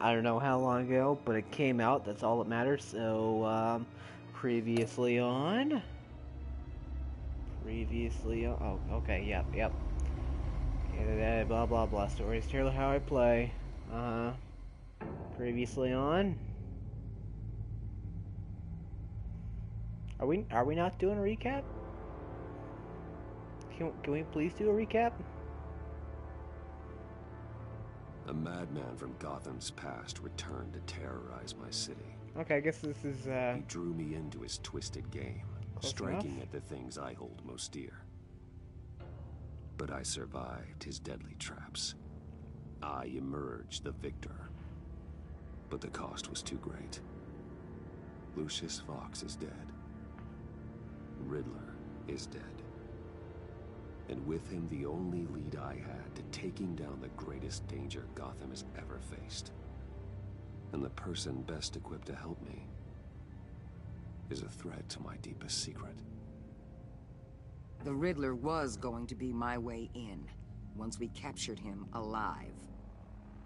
I don't know how long ago, but it came out. That's all that matters. So, previously on. Oh, okay, yep. Blah blah blah. Stories tell how I play. Previously on. Are we not doing a recap? Can we please do a recap? A madman from Gotham's past returned to terrorize my city. Okay, I guess this is, He drew me into his twisted game, striking at the things I hold most dear. But I survived his deadly traps. I emerged the victor. But the cost was too great. Lucius Fox is dead. Riddler is dead. And with him, the only lead I had to taking down the greatest danger Gotham has ever faced. And the person best equipped to help me is a threat to my deepest secret. The Riddler was going to be my way in, once we captured him alive.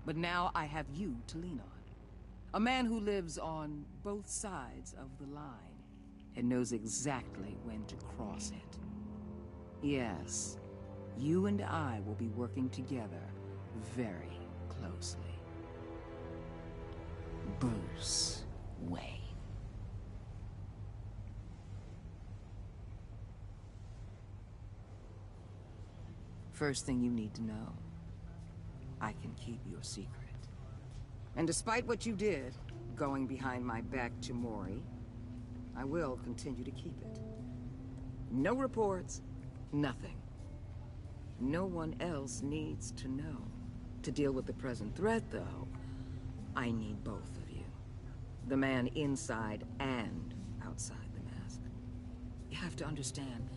But now I have you to lean on. A man who lives on both sides of the line, and knows exactly when to cross it. Yes, you and I will be working together very closely. Bruce Wayne. First thing you need to know, I can keep your secret. And despite what you did, going behind my back to Mori, I will continue to keep it. No reports, nothing. No one else needs to know. To deal with the present threat, though, I need both of you. The man inside and outside the mask. You have to understand,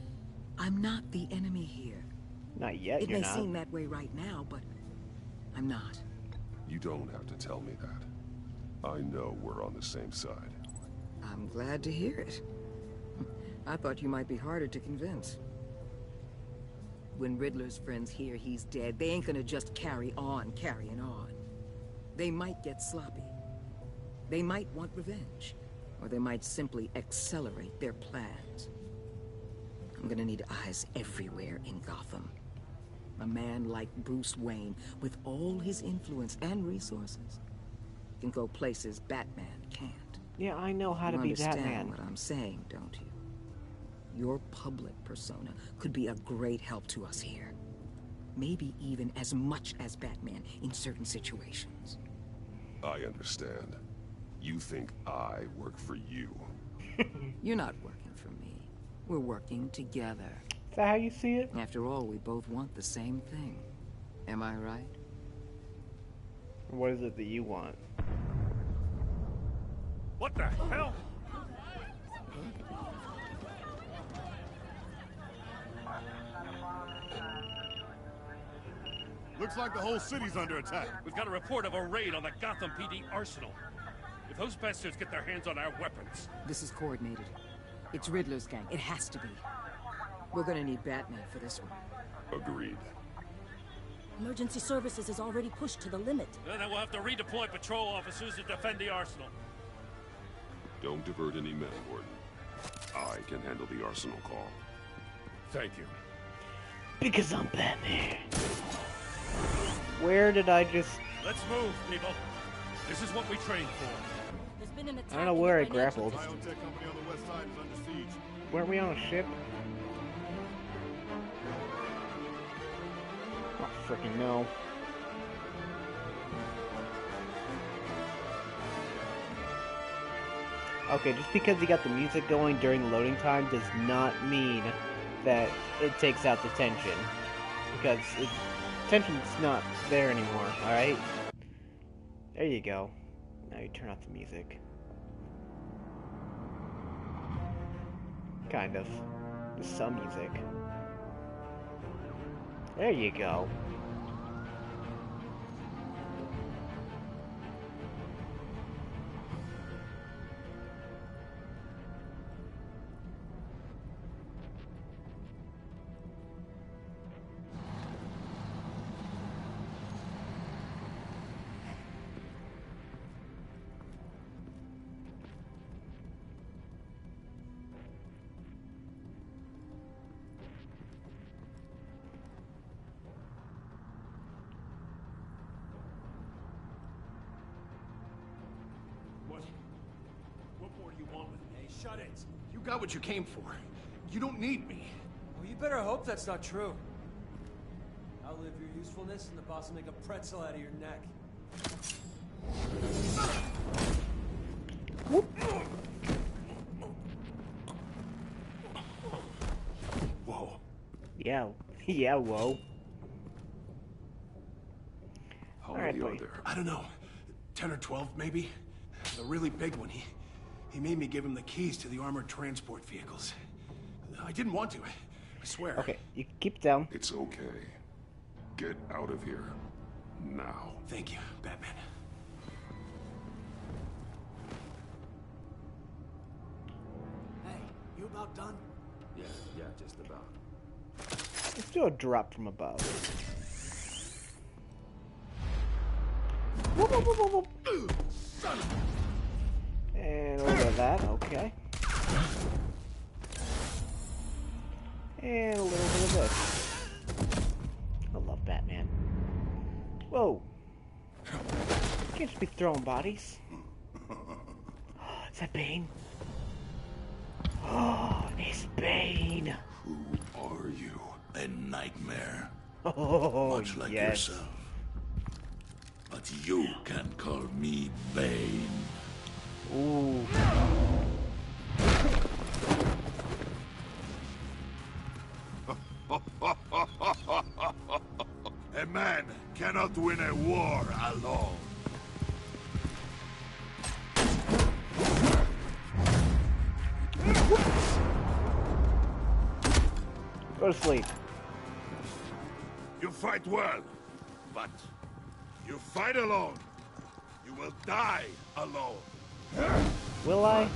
I'm not the enemy here. Not yet, It may seem that way right now, but I'm not. You don't have to tell me that. I know we're on the same side. I'm glad to hear it. I thought you might be harder to convince. When Riddler's friends hear he's dead, they ain't gonna just carry on carrying on. They might get sloppy. They might want revenge. Or they might simply accelerate their plans. I'm gonna need eyes everywhere in Gotham. A man like Bruce Wayne, with all his influence and resources, can go places Batman can't. Yeah, I know how to be Batman. You understand what I'm saying, don't you? Your public persona could be a great help to us here. Maybe even as much as Batman in certain situations. I understand. You think I work for you. You're not working for me. We're working together. Is that how you see it? After all, we both want the same thing. Am I right? What is it that you want? What the hell? Looks like the whole city's under attack. We've got a report of a raid on the Gotham PD arsenal. If those bastards get their hands on our weapons... This is coordinated. It's Riddler's gang. It has to be. We're gonna need Batman for this one. Agreed. Emergency services is already pushed to the limit. Then we'll have to redeploy patrol officers to defend the arsenal. Don't divert any men, Gordon. I can handle the arsenal call. Thank you. Because I'm Batman. Where did I just... Let's move, people. This is what we trained for. There's been an attack. I don't know where I grappled. Biotech company on the west side is under siege. Weren't we on a ship? Oh, freaking no. Okay, just because you got the music going during the loading time does not mean that it takes out the tension. Because tension's not there anymore, alright? There you go. Now you turn off the music. Kind of. Just some music. There you go. Shut it. You got what you came for. You don't need me. Well, you better hope that's not true. Outlive your usefulness, and the boss will make a pretzel out of your neck. Whoa. Yeah. Yeah, whoa. How All right, many are buddy. there? I don't know. 10 or 12, maybe? The really big one, he made me give him the keys to the armored transport vehicles. I didn't want to, I swear. Okay, you can keep it down. It's okay. Get out of here. Now. Thank you, Batman. Hey, you about done? Yeah, just about. Let's do a drop from above. Whoop, whoop, whoop, whoop, whoop. And a little bit of that, okay. And a little bit of this. I love Batman. Whoa. You can't just be throwing bodies. Is that Bane? Oh, it's Bane. Who are you? A nightmare, Oh, much like yes. yourself. But you can call me Bane. Ooh. A man cannot win a war alone. Go to sleep. You fight well, but you fight alone. You will die alone. Will I?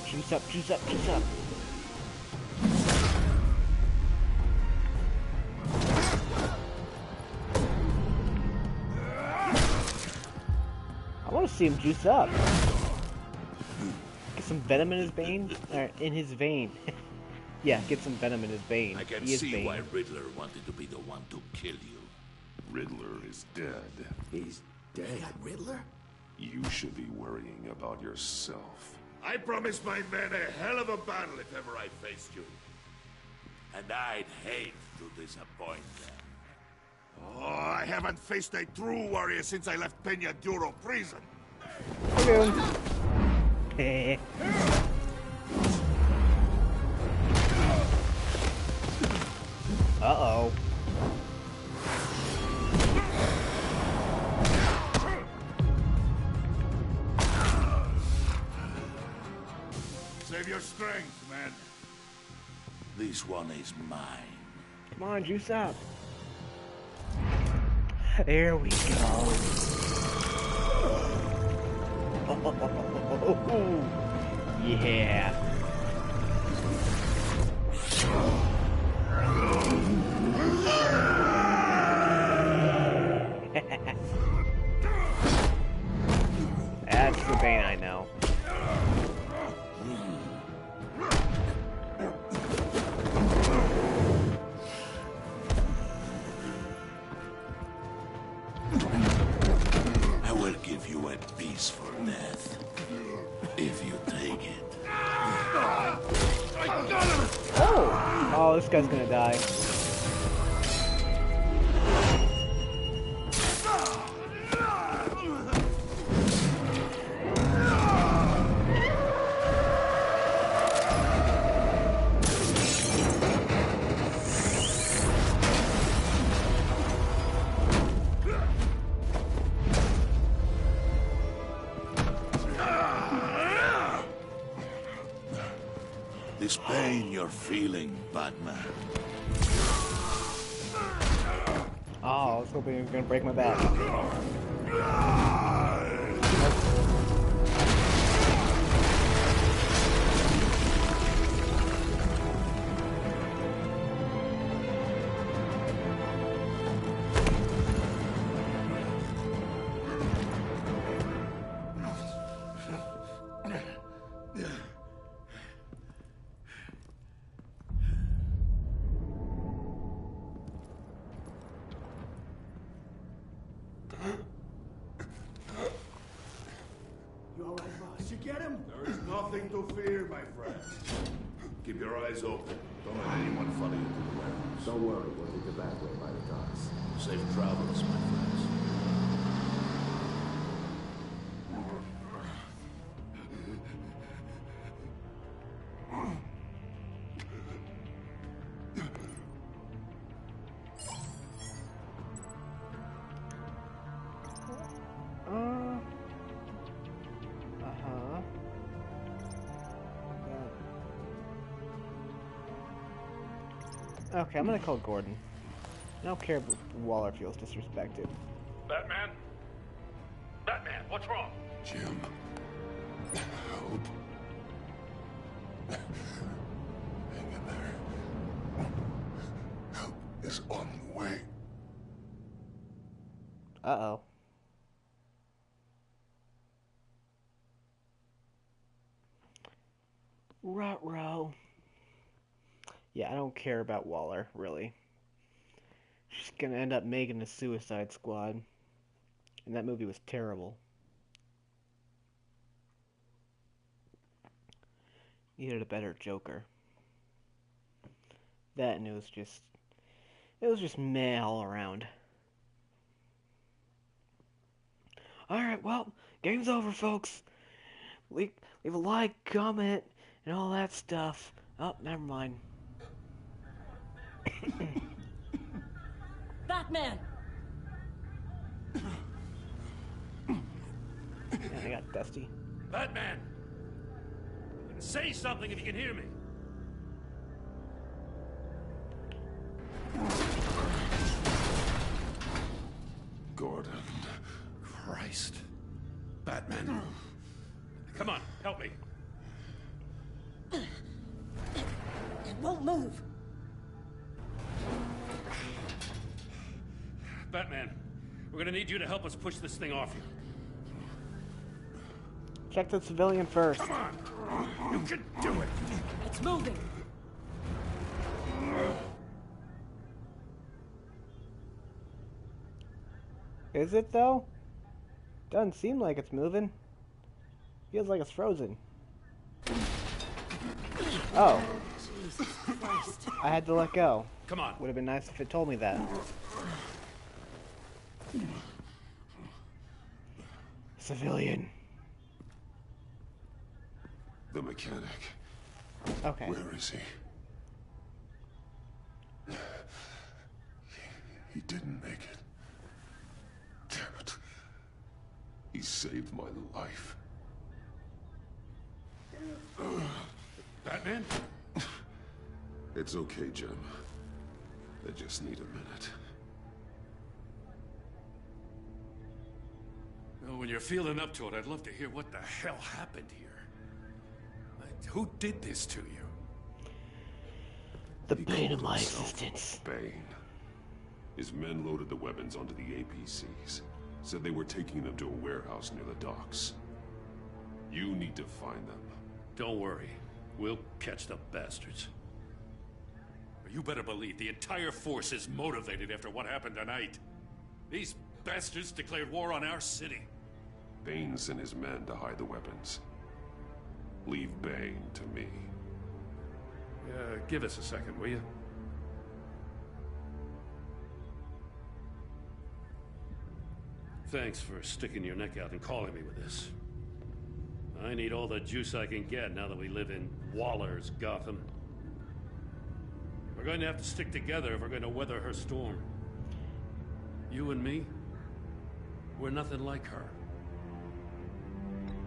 Juice up, juice up, juice up. I want to see him juice up. Get some venom in his vein, or in his vein. Yeah, get some venom in his vein. I can He is see Bane. why Riddler wanted to be the one to kill you. Riddler is dead. He's dead. Riddler? You should be worrying about yourself. I promised my men a hell of a battle if ever I faced you. And I'd hate to disappoint them. Oh, I haven't faced a true warrior since I left Peña Duro prison. Heh. Uh-oh. Save your strength, man. This one is mine. Come on, juice up. There we go. Yeah. That's the Bane I know. I will give you a peaceful death. If you take it. Oh! Oh, this guy's gonna die. This pain you're feeling, Batman. Oh, I was hoping he was gonna break my back. get him? There is nothing to fear, my friend. Keep your eyes open. Don't let anyone follow you to the warehouse. Don't worry, we'll take the back way by the docks. Safe travels, my friends. Okay, I'm gonna call Gordon. I don't care if Waller feels disrespected. Batman? Batman, what's wrong? Jim. Help. Hang in there. Help is on the way. Uh-oh. Ruh-roh. Yeah, I don't care about Waller, really. She's gonna end up making the Suicide Squad. And that movie was terrible. Needed a better Joker. That and it was just meh all around. Alright, well, game's over, folks. Leave a like, comment, and all that stuff. Oh, never mind. Batman! And I got Dusty. Batman! Say something if you can hear me. Gordon. Christ. Batman. Come on, help me. It won't move. Batman, we're gonna need you to help us push this thing off you. Check the civilian first. Come on! You can do it! It's moving. Is it, though? Doesn't seem like it's moving. Feels like it's frozen. Oh. Jesus Christ. I had to let go. Come on. Would have been nice if it told me that. Civilian. The mechanic. Okay. Where is he? He didn't make it. Damn it. He saved my life. Batman? It's okay, Jim. I just need a minute. Well, when you're feeling up to it, I'd love to hear what the hell happened here. Who did this to you? The He pain of called my himself existence. Bane. His men loaded the weapons onto the APCs. Said they were taking them to a warehouse near the docks. You need to find them. Don't worry. We'll catch the bastards. You better believe the entire force is motivated after what happened tonight. These bastards declared war on our city. Bane sent his men to hide the weapons. Leave Bane to me. Give us a second, will you? Thanks for sticking your neck out and calling me with this. I need all the juice I can get now that we live in Waller's Gotham. We're going to have to stick together if we're going to weather her storm. You and me, we're nothing like her.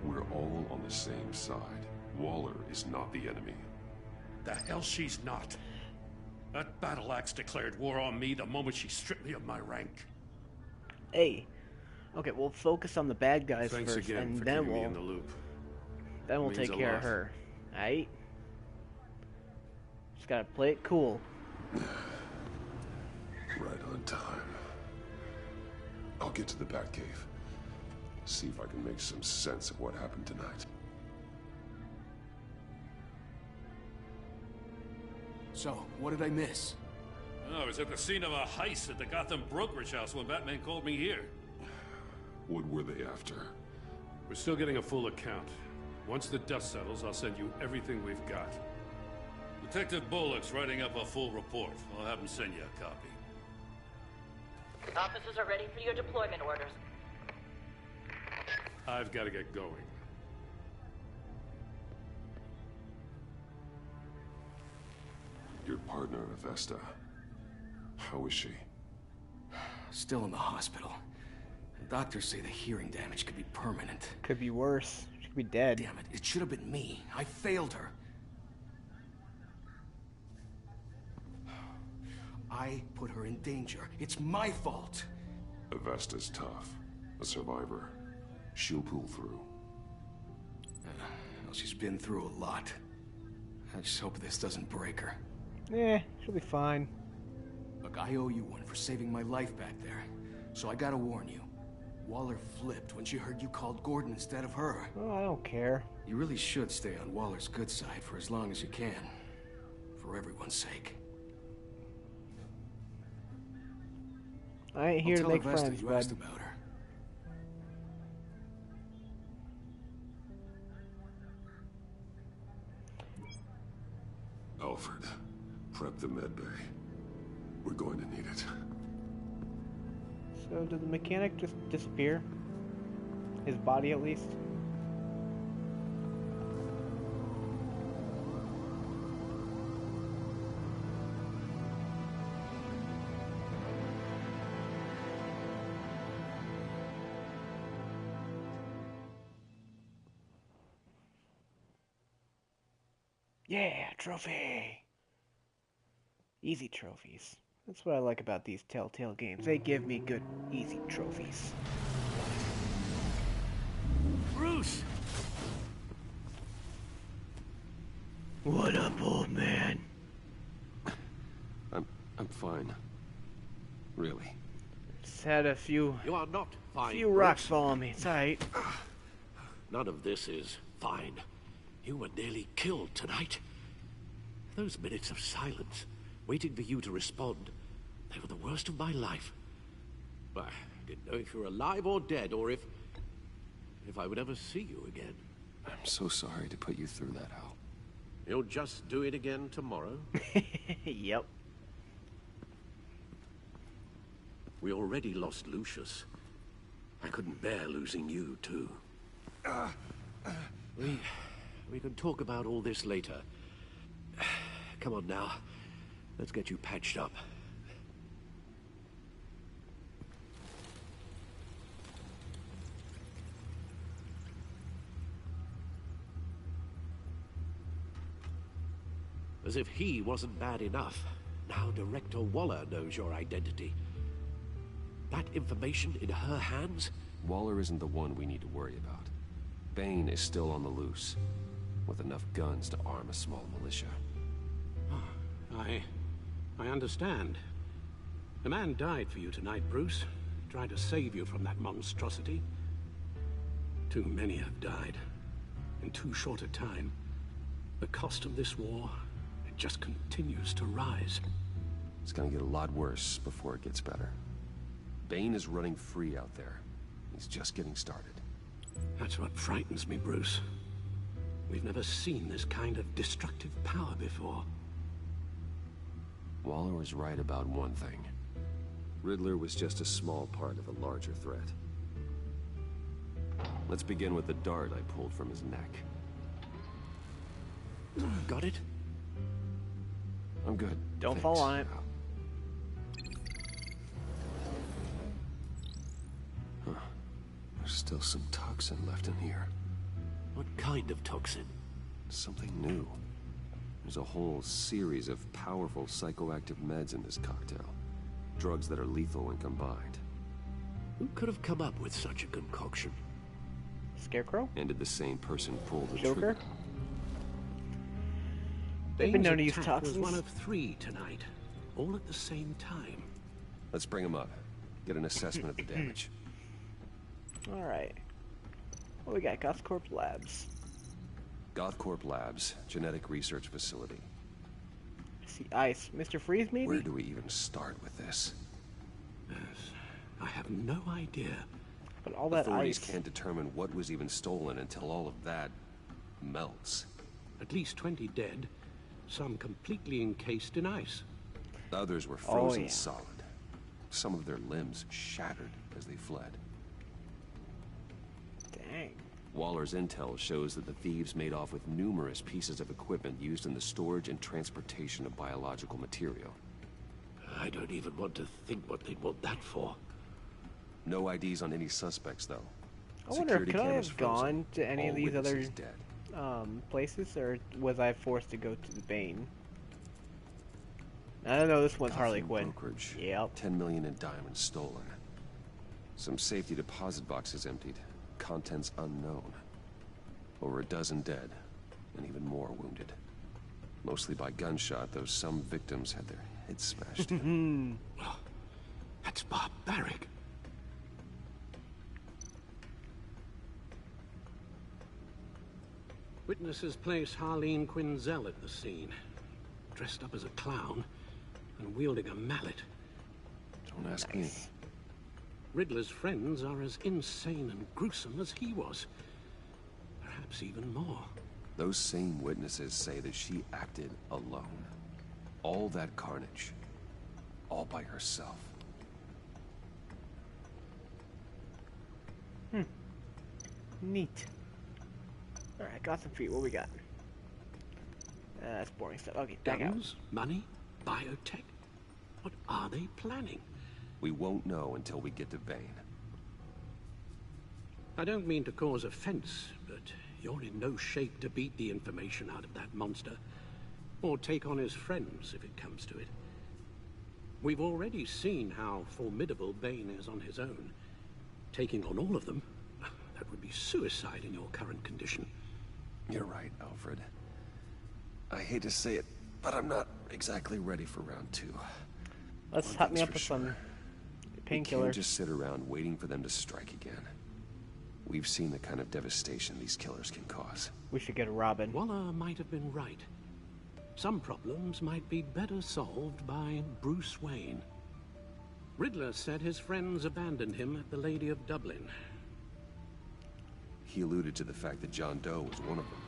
We're all on the same side. Waller is not the enemy. The hell she's not. That battle axe declared war on me the moment she stripped me of my rank. Hey. Okay, we'll focus on the bad guys Thanks first, again and for then keeping me we'll in the loop. Then we'll take care of her. Alright? Just gotta play it cool. Right on time. I'll get to the Batcave. See if I can make some sense of what happened tonight. So, what did I miss? I was at the scene of a heist at the Gotham brokerage house when Batman called me here. What were they after? We're still getting a full account. Once the dust settles, I'll send you everything we've got. Detective Bullock's writing up a full report. I'll have him send you a copy. Officers are ready for your deployment orders. I've got to get going. Your partner, Avesta. How is she? Still in the hospital. The doctors say the hearing damage could be permanent. Could be worse. She could be dead. Damn it, it should have been me. I failed her. I put her in danger. It's my fault. Avesta's tough. A survivor. She'll pull through. Well, she's been through a lot. I just hope this doesn't break her. She'll be fine. Look, I owe you one for saving my life back there. So I gotta warn you. Waller flipped when she heard you called Gordon instead of her. Oh, I don't care. You really should stay on Waller's good side for as long as you can. For everyone's sake. I ain't here to make Avesta friends, you bud. asked about her. Alfred, prep the med bay. We're going to need it. So did the mechanic just disappear? His body, at least? Yeah, trophy! Easy trophies. That's what I like about these Telltale games. They give me good, easy trophies. Bruce! What up, old man? I'm fine. Really. Just had a few... You are not fine. Few rocks fall on me. It's alright. None of this is fine. You were nearly killed tonight. Those minutes of silence, waiting for you to respond, they were the worst of my life. I didn't know if you were alive or dead, or if I would ever see you again. I'm so sorry to put you through that, Al. You'll just do it again tomorrow? Yep. We already lost Lucius. I couldn't bear losing you, too. We can talk about all this later. Come on now. Let's get you patched up. As if he wasn't bad enough, now Director Waller knows your identity. That information in her hands? Waller isn't the one we need to worry about. Bane is still on the loose, with enough guns to arm a small militia. I understand. A man died for you tonight, Bruce. Tried to save you from that monstrosity. Too many have died. In too short a time. The cost of this war, it just continues to rise. It's gonna get a lot worse before it gets better. Bane is running free out there. He's just getting started. That's what frightens me, Bruce. We've never seen this kind of destructive power before. Waller was right about one thing. Riddler was just a small part of a larger threat. Let's begin with the dart I pulled from his neck. Got it? I'm good. Don't Thanks. fall on it. Huh. There's still some toxin left in here. What kind of toxin? Something new. There's a whole series of powerful psychoactive meds in this cocktail. Drugs that are lethal when combined. Who could have come up with such a concoction? Scarecrow? And did the same person pull the Joker? trigger? They've been known to use Bane's toxins. attack was one of 3 tonight, all at the same time. Let's bring him up. Get an assessment of the damage. Alright. What we got? Gothcorp Labs. Gothcorp Labs, genetic research facility. I see ice. Mr. Freeze, maybe? Where do we even start with this? Yes, I have no idea. But all that Authorities ice. can't determine what was even stolen until all of that melts. At least 20 dead, some completely encased in ice. Others were frozen solid. Some of their limbs shattered as they fled. Dang. Waller's intel shows that the thieves made off with numerous pieces of equipment used in the storage and transportation of biological material. I don't even want to think what they'd want that for. No IDs on any suspects, though. I wonder, could I have gone to any of these other places, or was I forced to go to the Bane? I don't know, this one's Harley Quinn. Brokerage. Yep. 10 million in diamonds stolen. Some safety deposit boxes emptied. Contents unknown. Over a dozen dead, and even more wounded. Mostly by gunshot, though some victims had their heads smashed in. That's barbaric. Witnesses place Harleen Quinzel at the scene, dressed up as a clown and wielding a mallet. Don't ask me. Riddler's friends are as insane and gruesome as he was. Perhaps even more. Those same witnesses say that she acted alone. All that carnage. All by herself. Neat. Alright, got some feet. What we got? That's boring stuff. Okay, back out. Guns, money, biotech. What are they planning? We won't know until we get to Bane. I don't mean to cause offense, but you're in no shape to beat the information out of that monster. Or take on his friends, if it comes to it. We've already seen how formidable Bane is on his own. Taking on all of them, that would be suicide in your current condition. You're right, Alfred. I hate to say it, but I'm not exactly ready for round 2. Let's hot me up with some painkillers. We can't just sit around waiting for them to strike again. We've seen the kind of devastation these killers can cause. We should get a Robin. Waller might have been right. Some problems might be better solved by Bruce Wayne. Riddler said his friends abandoned him at the Lady of Dublin. He alluded to the fact that John Doe was one of them.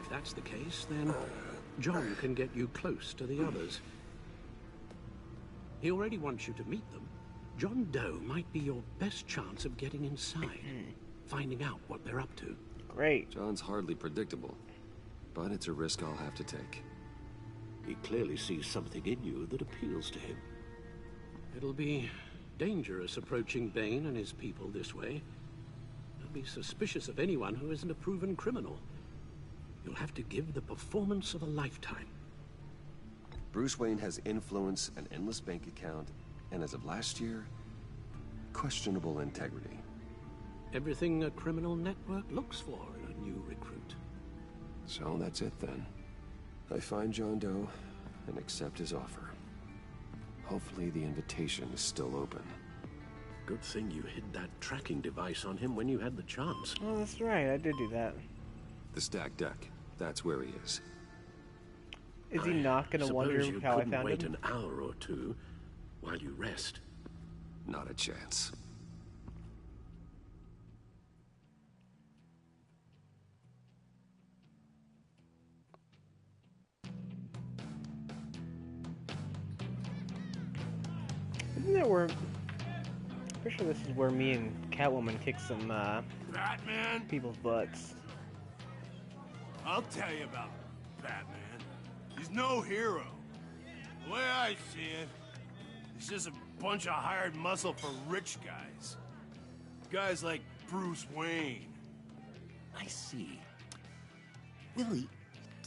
If that's the case, then John can get you close to the others. He already wants you to meet them. John Doe might be your best chance of getting inside, finding out what they're up to. Great. John's hardly predictable, but it's a risk I'll have to take. He clearly sees something in you that appeals to him. It'll be dangerous approaching Bane and his people this way. They'll be suspicious of anyone who isn't a proven criminal. You'll have to give the performance of a lifetime. Bruce Wayne has influence, an endless bank account, and as of last year, questionable integrity. Everything a criminal network looks for in a new recruit. So that's it then. I find John Doe and accept his offer. Hopefully the invitation is still open. Good thing you hid that tracking device on him when you had the chance. Oh, that's right. I did do that. The stacked deck. That's where he is. Is he not going to wonder how I found wait him? an hour or two while you rest. Not a chance. Isn't that where... Pretty sure this is where me and Catwoman kick some, Batman? people's butts. I'll tell you about Batman. He's no hero. The way I see it, he's just a bunch of hired muscle for rich guys. Guys like Bruce Wayne. I see. Willie,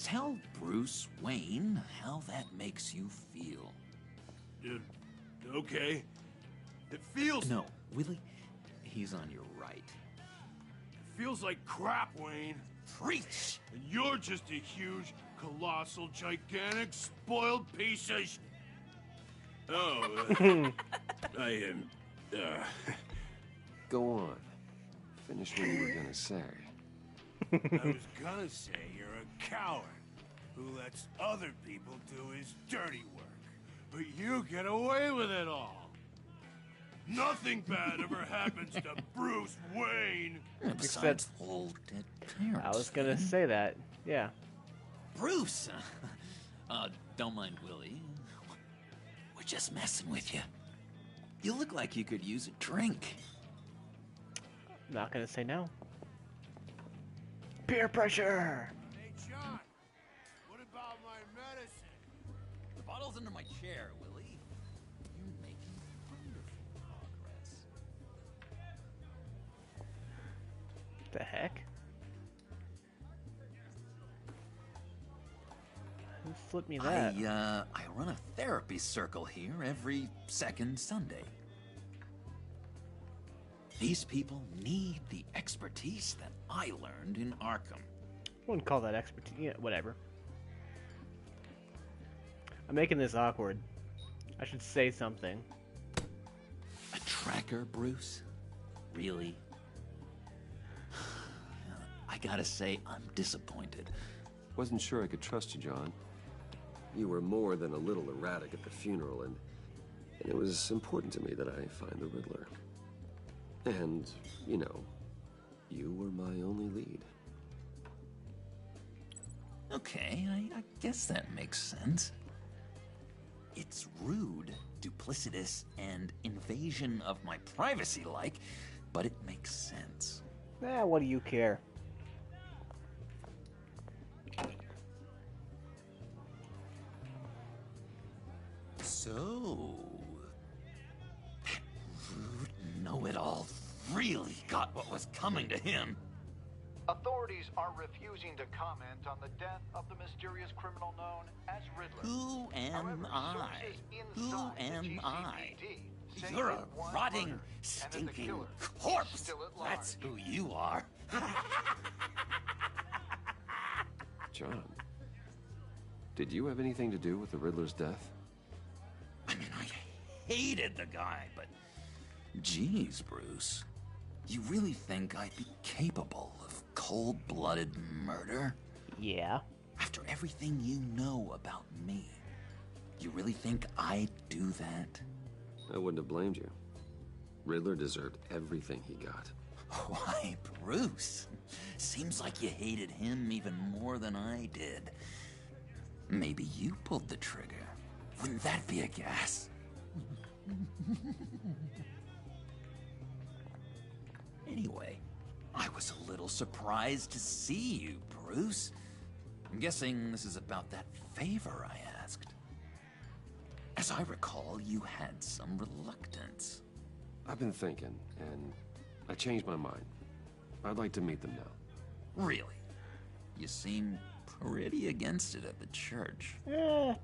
tell Bruce Wayne how that makes you feel. Okay. It feels... No, Willie, he's on your right. It feels like crap, Wayne. Preach! And you're just a huge, colossal, gigantic, spoiled piece of Oh, I am... Go on. Finish what you were gonna say. I was gonna say you're a coward who lets other people do his dirty work. But you get away with it all. Nothing bad ever happens to Bruce Wayne. Besides full dead parents. I was gonna say that. Yeah. Bruce! Don't mind Willie. We're just messing with you. You look like you could use a drink. Not gonna say no. Peer pressure! Hey, John, what about my medicine? The bottle's under my chair, Willie. You're making wonderful progress. The heck? Who flipped me that? I run a therapy circle here every second Sunday. These people need the expertise that I learned in Arkham. I wouldn't call that expertise. Yeah, whatever. I'm making this awkward. I should say something. A tracker, Bruce? Really? I gotta say, I'm disappointed. Wasn't sure I could trust you, John. You were more than a little erratic at the funeral, and it was important to me that I find the Riddler. And, you know, you were my only lead. Okay, I guess that makes sense. It's rude, duplicitous, and invasion of my privacy-like, but it makes sense. What do you care? So, that rude know-it-all really got what was coming to him. Authorities are refusing to comment on the death of the mysterious criminal known as Riddler. Who am I? Who am I? say You're a one rotting, murder, stinking killer corpse. still at large. That's who you are. John, did you have anything to do with the Riddler's death? I mean, I hated the guy, but geez, Bruce, you really think I'd be capable of cold-blooded murder? Yeah. After everything you know about me, you really think I'd do that? I wouldn't have blamed you. Riddler deserved everything he got. Why, Bruce? Seems like you hated him even more than I did. Maybe you pulled the trigger. Wouldn't that be a gas? Anyway, I was a little surprised to see you, Bruce. I'm guessing this is about that favor I asked. As I recall, you had some reluctance. I've been thinking, and I changed my mind. I'd like to meet them now. Really? You seem pretty against it at the church.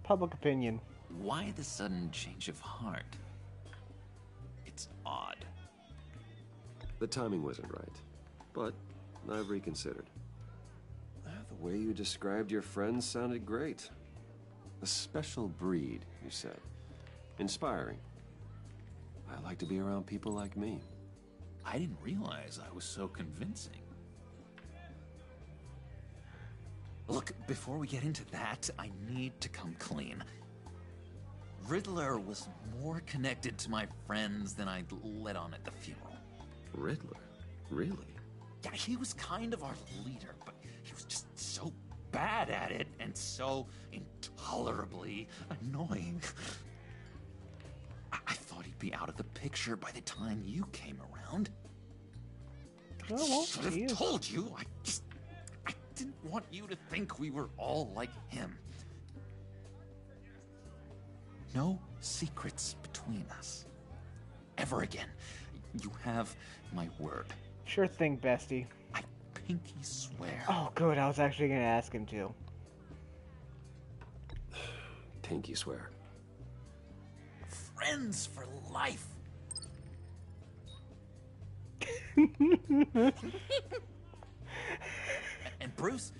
Public opinion. Why the sudden change of heart? It's odd. The timing wasn't right, but I've reconsidered. The way you described your friends sounded great. A special breed, you said. Inspiring. I like to be around people like me. I didn't realize I was so convincing. Look, before we get into that, I need to come clean. Riddler was more connected to my friends than I'd let on at the funeral. Riddler? Really? Yeah, he was kind of our leader, but he was just so bad at it and so intolerably annoying. I thought he'd be out of the picture by the time you came around. I should have told you. I didn't want you to think we were all like him. No secrets between us. Ever again. You have my word. Sure thing, bestie. I pinky swear. Oh, good. I was actually going to ask him to. Pinky swear. Friends for life. And Bruce,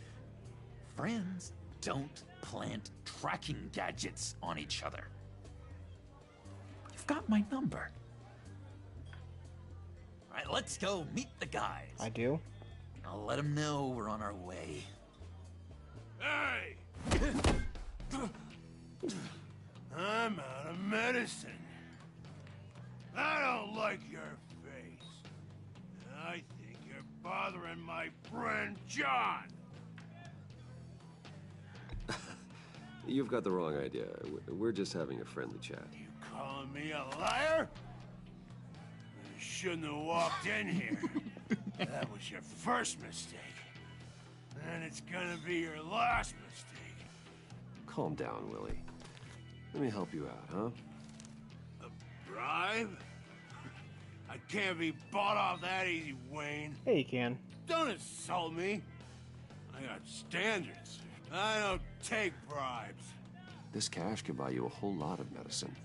friends don't plant tracking gadgets on each other. You've got my number. All right, let's go meet the guys. I do? I'll let them know we're on our way. Hey! I'm out of medicine. I don't like your face. I think you're bothering my friend John. You've got the wrong idea. We're just having a friendly chat. You calling me a liar? You shouldn't have walked in here. That was your first mistake. And it's gonna be your last mistake. Calm down, Willie. Let me help you out, huh? A bribe? I can't be bought off that easy, Wayne. Hey, you can. Don't insult me. I got standards. I don't take bribes. This cash could buy you a whole lot of medicine.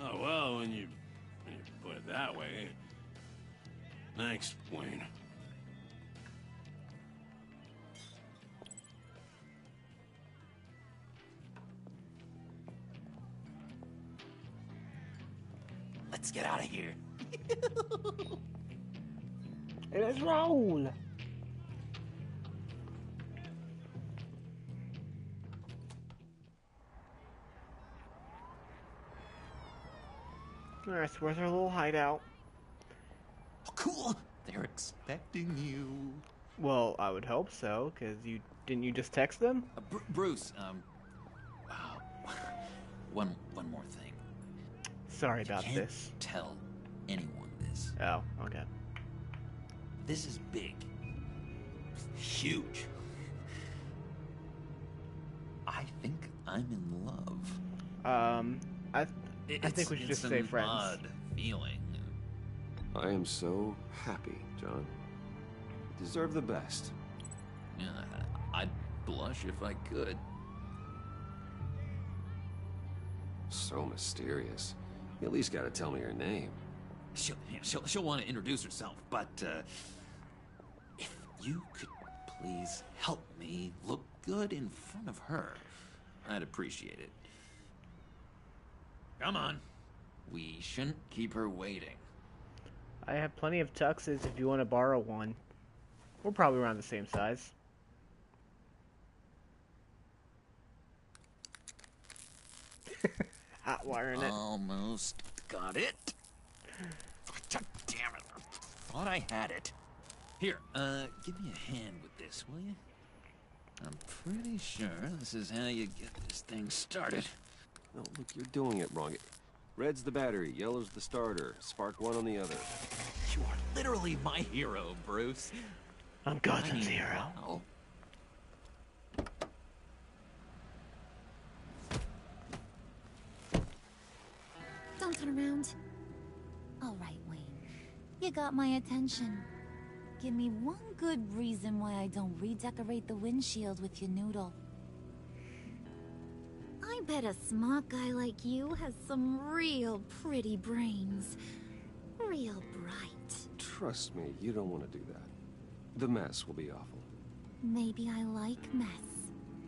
Oh, well, when you put it that way. Thanks, Wayne. Let's get out of here. Let's roll. Alright, so where's our little hideout? Oh, cool. They're expecting you. Well, I would hope so, because didn't you just text them? Bruce, wow. One more thing. Sorry about Can't this. Tell anyone this. Oh, okay. This is big. Huge. I think I'm in love. I think we should just say friends. Odd feeling. I am so happy, John. You deserve the best. Yeah, I'd blush if I could. So mysterious. You at least gotta tell me her name. She'll want to introduce herself, but if you could please help me look good in front of her, I'd appreciate it. Come on. We shouldn't keep her waiting. I have plenty of tuxes if you want to borrow one. We're probably around the same size. Hot wiring it. Almost got it. Damn it. Thought I had it. Here, give me a hand with this, will you? I'm pretty sure this is how you get this thing started. No, look, you're doing it wrong. Red's the battery, yellow's the starter. Spark one on the other. You are literally my hero, Bruce. I'm Gotham's hero. Wow. Don't turn around. All right, Wayne. You got my attention. Give me one good reason why I don't redecorate the windshield with your noodle. I bet a smart guy like you has some real pretty brains. Real bright. Trust me, you don't want to do that. The mess will be awful. Maybe I like mess.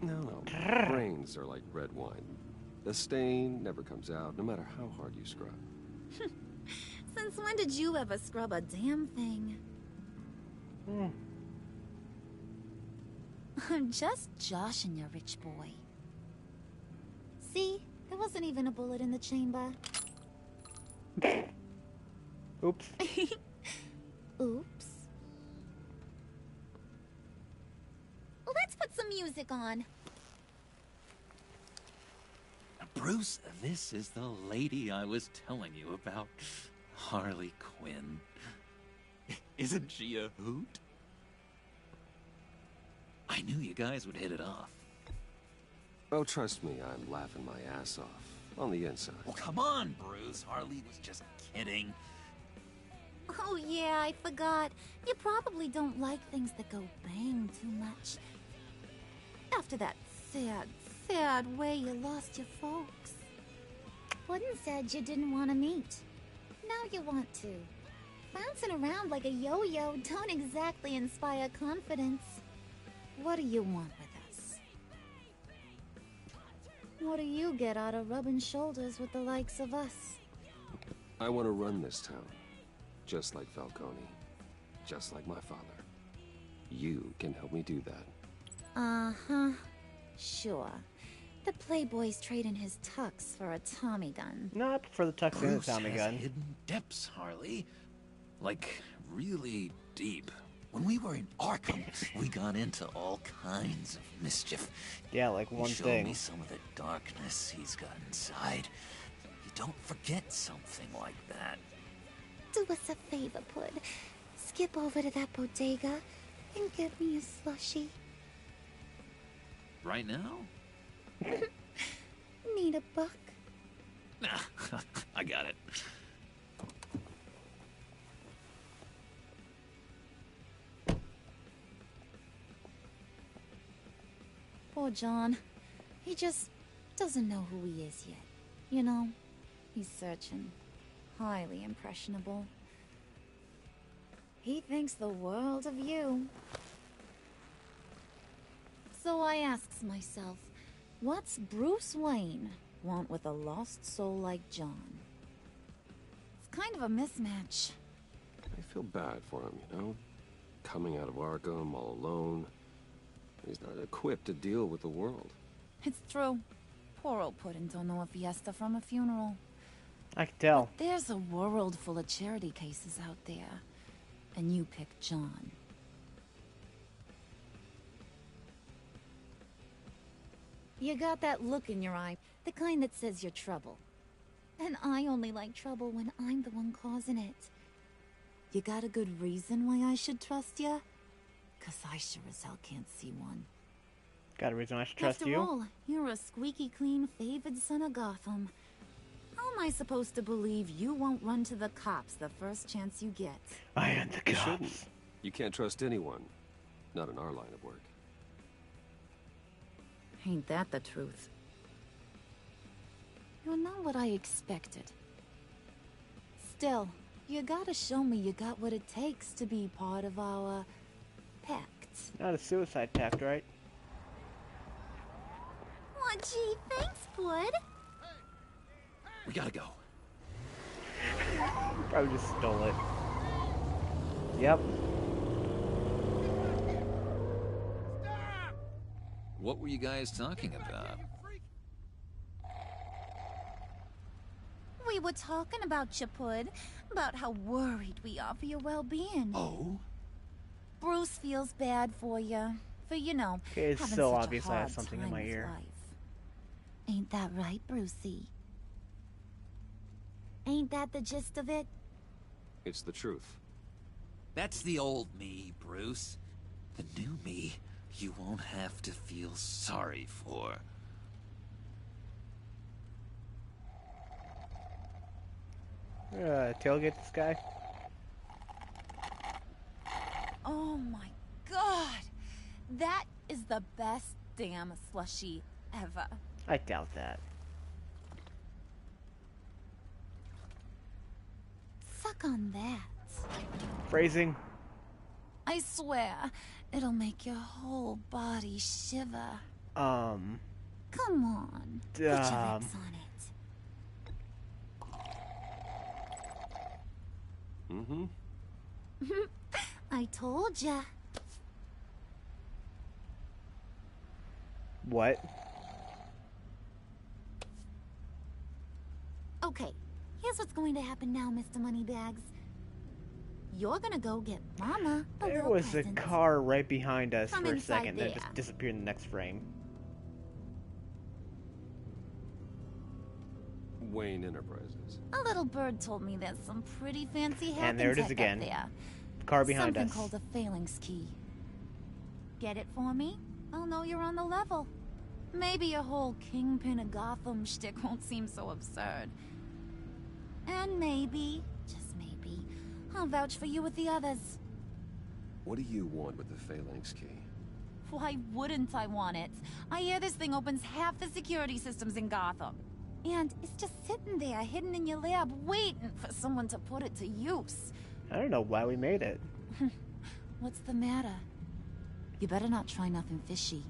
No. Brains are like red wine. The stain never comes out, no matter how hard you scrub. Since when did you ever scrub a damn thing? I'm just joshing you, rich boy. See? There wasn't even a bullet in the chamber. Oops. Oops. Let's put some music on. Bruce, this is the lady I was telling you about. Harley Quinn. Isn't she a hoot? I knew you guys would hit it off. Oh, trust me, I'm laughing my ass off. On the inside. Oh, come on, Bruce. Harley was just kidding. Oh yeah, I forgot. You probably don't like things that go bang too much. After that sad way you lost your folks. Wooden said you didn't want to meet. Now you want to. Bouncing around like a yo-yo don't exactly inspire confidence. What do you want with us? What do you get out of rubbing shoulders with the likes of us? I want to run this town. Just like Falcone. Just like my father. You can help me do that. Uh-huh. Sure. The Playboy's trading his tux for a Tommy gun. No, I prefer the tux and the Bruce Tommy has gun. hidden depths, Harley. Like, really deep. When we were in Arkham, we got into all kinds of mischief. Yeah, like one He showed thing. me some of the darkness he's got inside. You don't forget something like that. Do us a favor, Pud. Skip over to that bodega and get me a slushie. Right now? Need a buck? Nah, I got it. Poor John. He just doesn't know who he is yet. You know, he's searching. Highly impressionable. He thinks the world of you. So I asks myself, what's Bruce Wayne want with a lost soul like John? It's kind of a mismatch. I feel bad for him, you know? Coming out of Arkham all alone. He's not equipped to deal with the world. It's true. Poor old Puddin' don't know a fiesta from a funeral. I can tell. But there's a world full of charity cases out there. And you pick John. You got that look in your eye, the kind that says you're trouble. And I only like trouble when I'm the one causing it. You got a good reason why I should trust you? 'Cause I sure as hell can't see one. Got a reason I should trust After you? all, you're a squeaky clean favored son of Gotham. How am I supposed to believe you won't run to the cops the first chance you get? I am the You cops. shouldn't. You can't trust anyone. Not in our line of work. Ain't that the truth? You're not what I expected. Still, you gotta show me you got what it takes to be part of our pact. Not a suicide pact, right? Aw, gee, thanks, Bud. We gotta go. Probably just stole it. Yep. What were you guys talking about? We were talking about you, Pud. About how worried we are for your well-being. Oh? Bruce feels bad for you. For, you know, Okay, it's having so such obvious a I have hard something in time my with ear. life. Ain't that right, Brucey? Ain't that the gist of it? It's the truth. That's the old me, Bruce. The new me, you won't have to feel sorry for. Tailgate this guy? Oh my god! That is the best damn slushie ever. I doubt that. Suck on that. Phrasing. I swear, it'll make your whole body shiver. Come on. Put your lips on it. Mm-hmm. I told ya. What? Okay, here's what's going to happen now, Mr. Moneybags. You're gonna go get Mama a There little was a present. car right behind us From for a inside second, then there. just disappeared in the next frame. Wayne Enterprises. A little bird told me there's some pretty fancy hacking And there it is tech again. up there. The car behind Something us. called a phalanx key. Get it for me? I'll know you're on the level. Maybe your whole Kingpin of Gotham shtick won't seem so absurd. And maybe, just maybe, I'll vouch for you with the others. What do you want with the phalanx key? Why wouldn't I want it? I hear this thing opens half the security systems in Gotham. And it's just sitting there, hidden in your lab, waiting for someone to put it to use. I don't know why we made it. What's the matter? You better not try nothing fishy.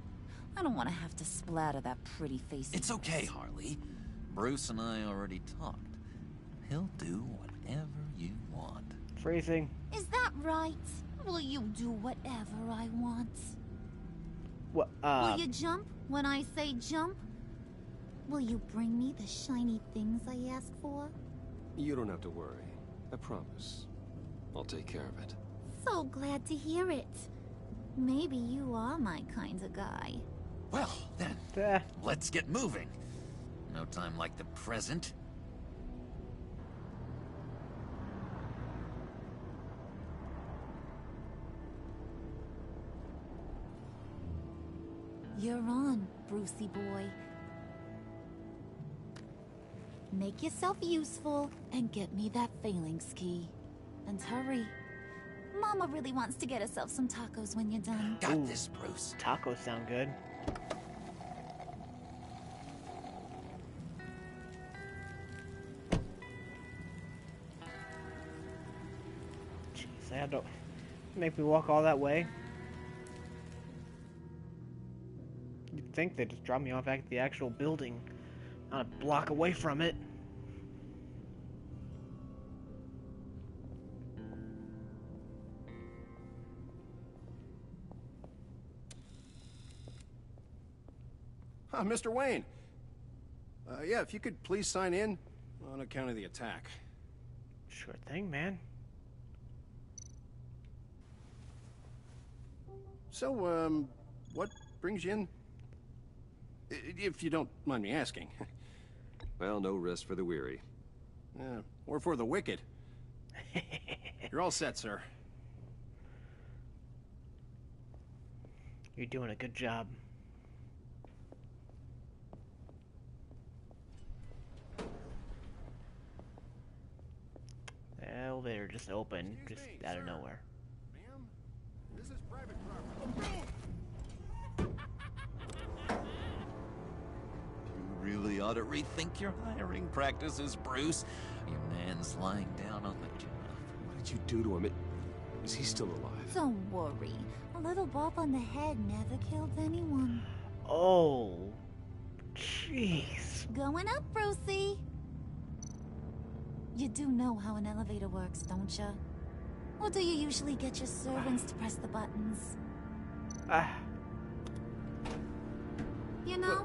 I don't want to have to splatter that pretty face. It's okay, Harley. Bruce and I already talked. He'll do whatever you want. Phrasing. Is that right? Will you do whatever I want? What? Will you jump when I say jump? Will you bring me the shiny things I ask for? You don't have to worry. I promise. I'll take care of it. So glad to hear it. Maybe you are my kind of guy. Well, then, let's get moving. No time like the present. You're on, Brucey boy. Make yourself useful and get me that phalanx key. And hurry. Mama really wants to get herself some tacos when you're done. Got this, Bruce. Tacos sound good. Jeez, I had to make me walk all that way. You'd think they'd just drop me off at the actual building, not a block away from it. Mr. Wayne. Yeah, if you could please sign in on account of the attack. Sure thing, man. So, what brings you in? If you don't mind me asking. Well, no rest for the weary. Or for the wicked. You're all set, sir. You're doing a good job. The elevator just opened, just out of nowhere. Ma'am, this is private property. You really ought to rethink your hiring practices, Bruce. Your man's lying down on the job. What did you do to him? Is he still alive? Don't worry. A little bump on the head never killed anyone. Oh, jeez. Going up, Brucey. You do know how an elevator works, don't you? Or do you usually get your servants to press the buttons? You know,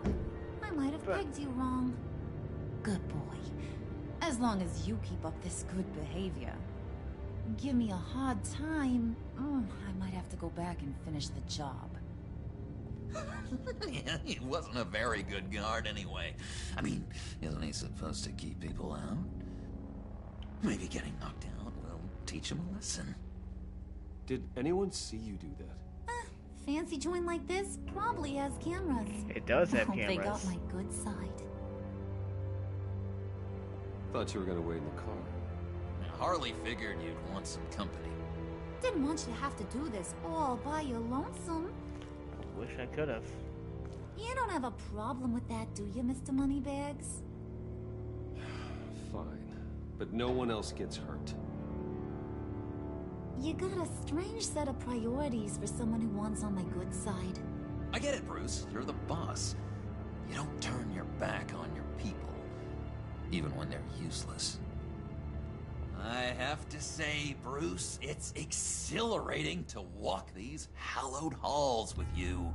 I might have pegged you wrong. Good boy. As long as you keep up this good behavior. Give me a hard time, I might have to go back and finish the job. Yeah, he wasn't a very good guard anyway. I mean, isn't he supposed to keep people out? Maybe getting knocked out will teach him a lesson. Did anyone see you do that? Fancy joint like this probably has cameras. It does have Hope cameras. they got my good side. Thought you were gonna wait in the car. Harley figured you'd want some company. Didn't want you to have to do this all by your lonesome. Wish I could have. You don't have a problem with that, do you, Mr. Moneybags? Fine. But no one else gets hurt. You got a strange set of priorities for someone who wants on my good side. I get it, Bruce. You're the boss. You don't turn your back on your people, even when they're useless. I have to say, Bruce, it's exhilarating to walk these hallowed halls with you.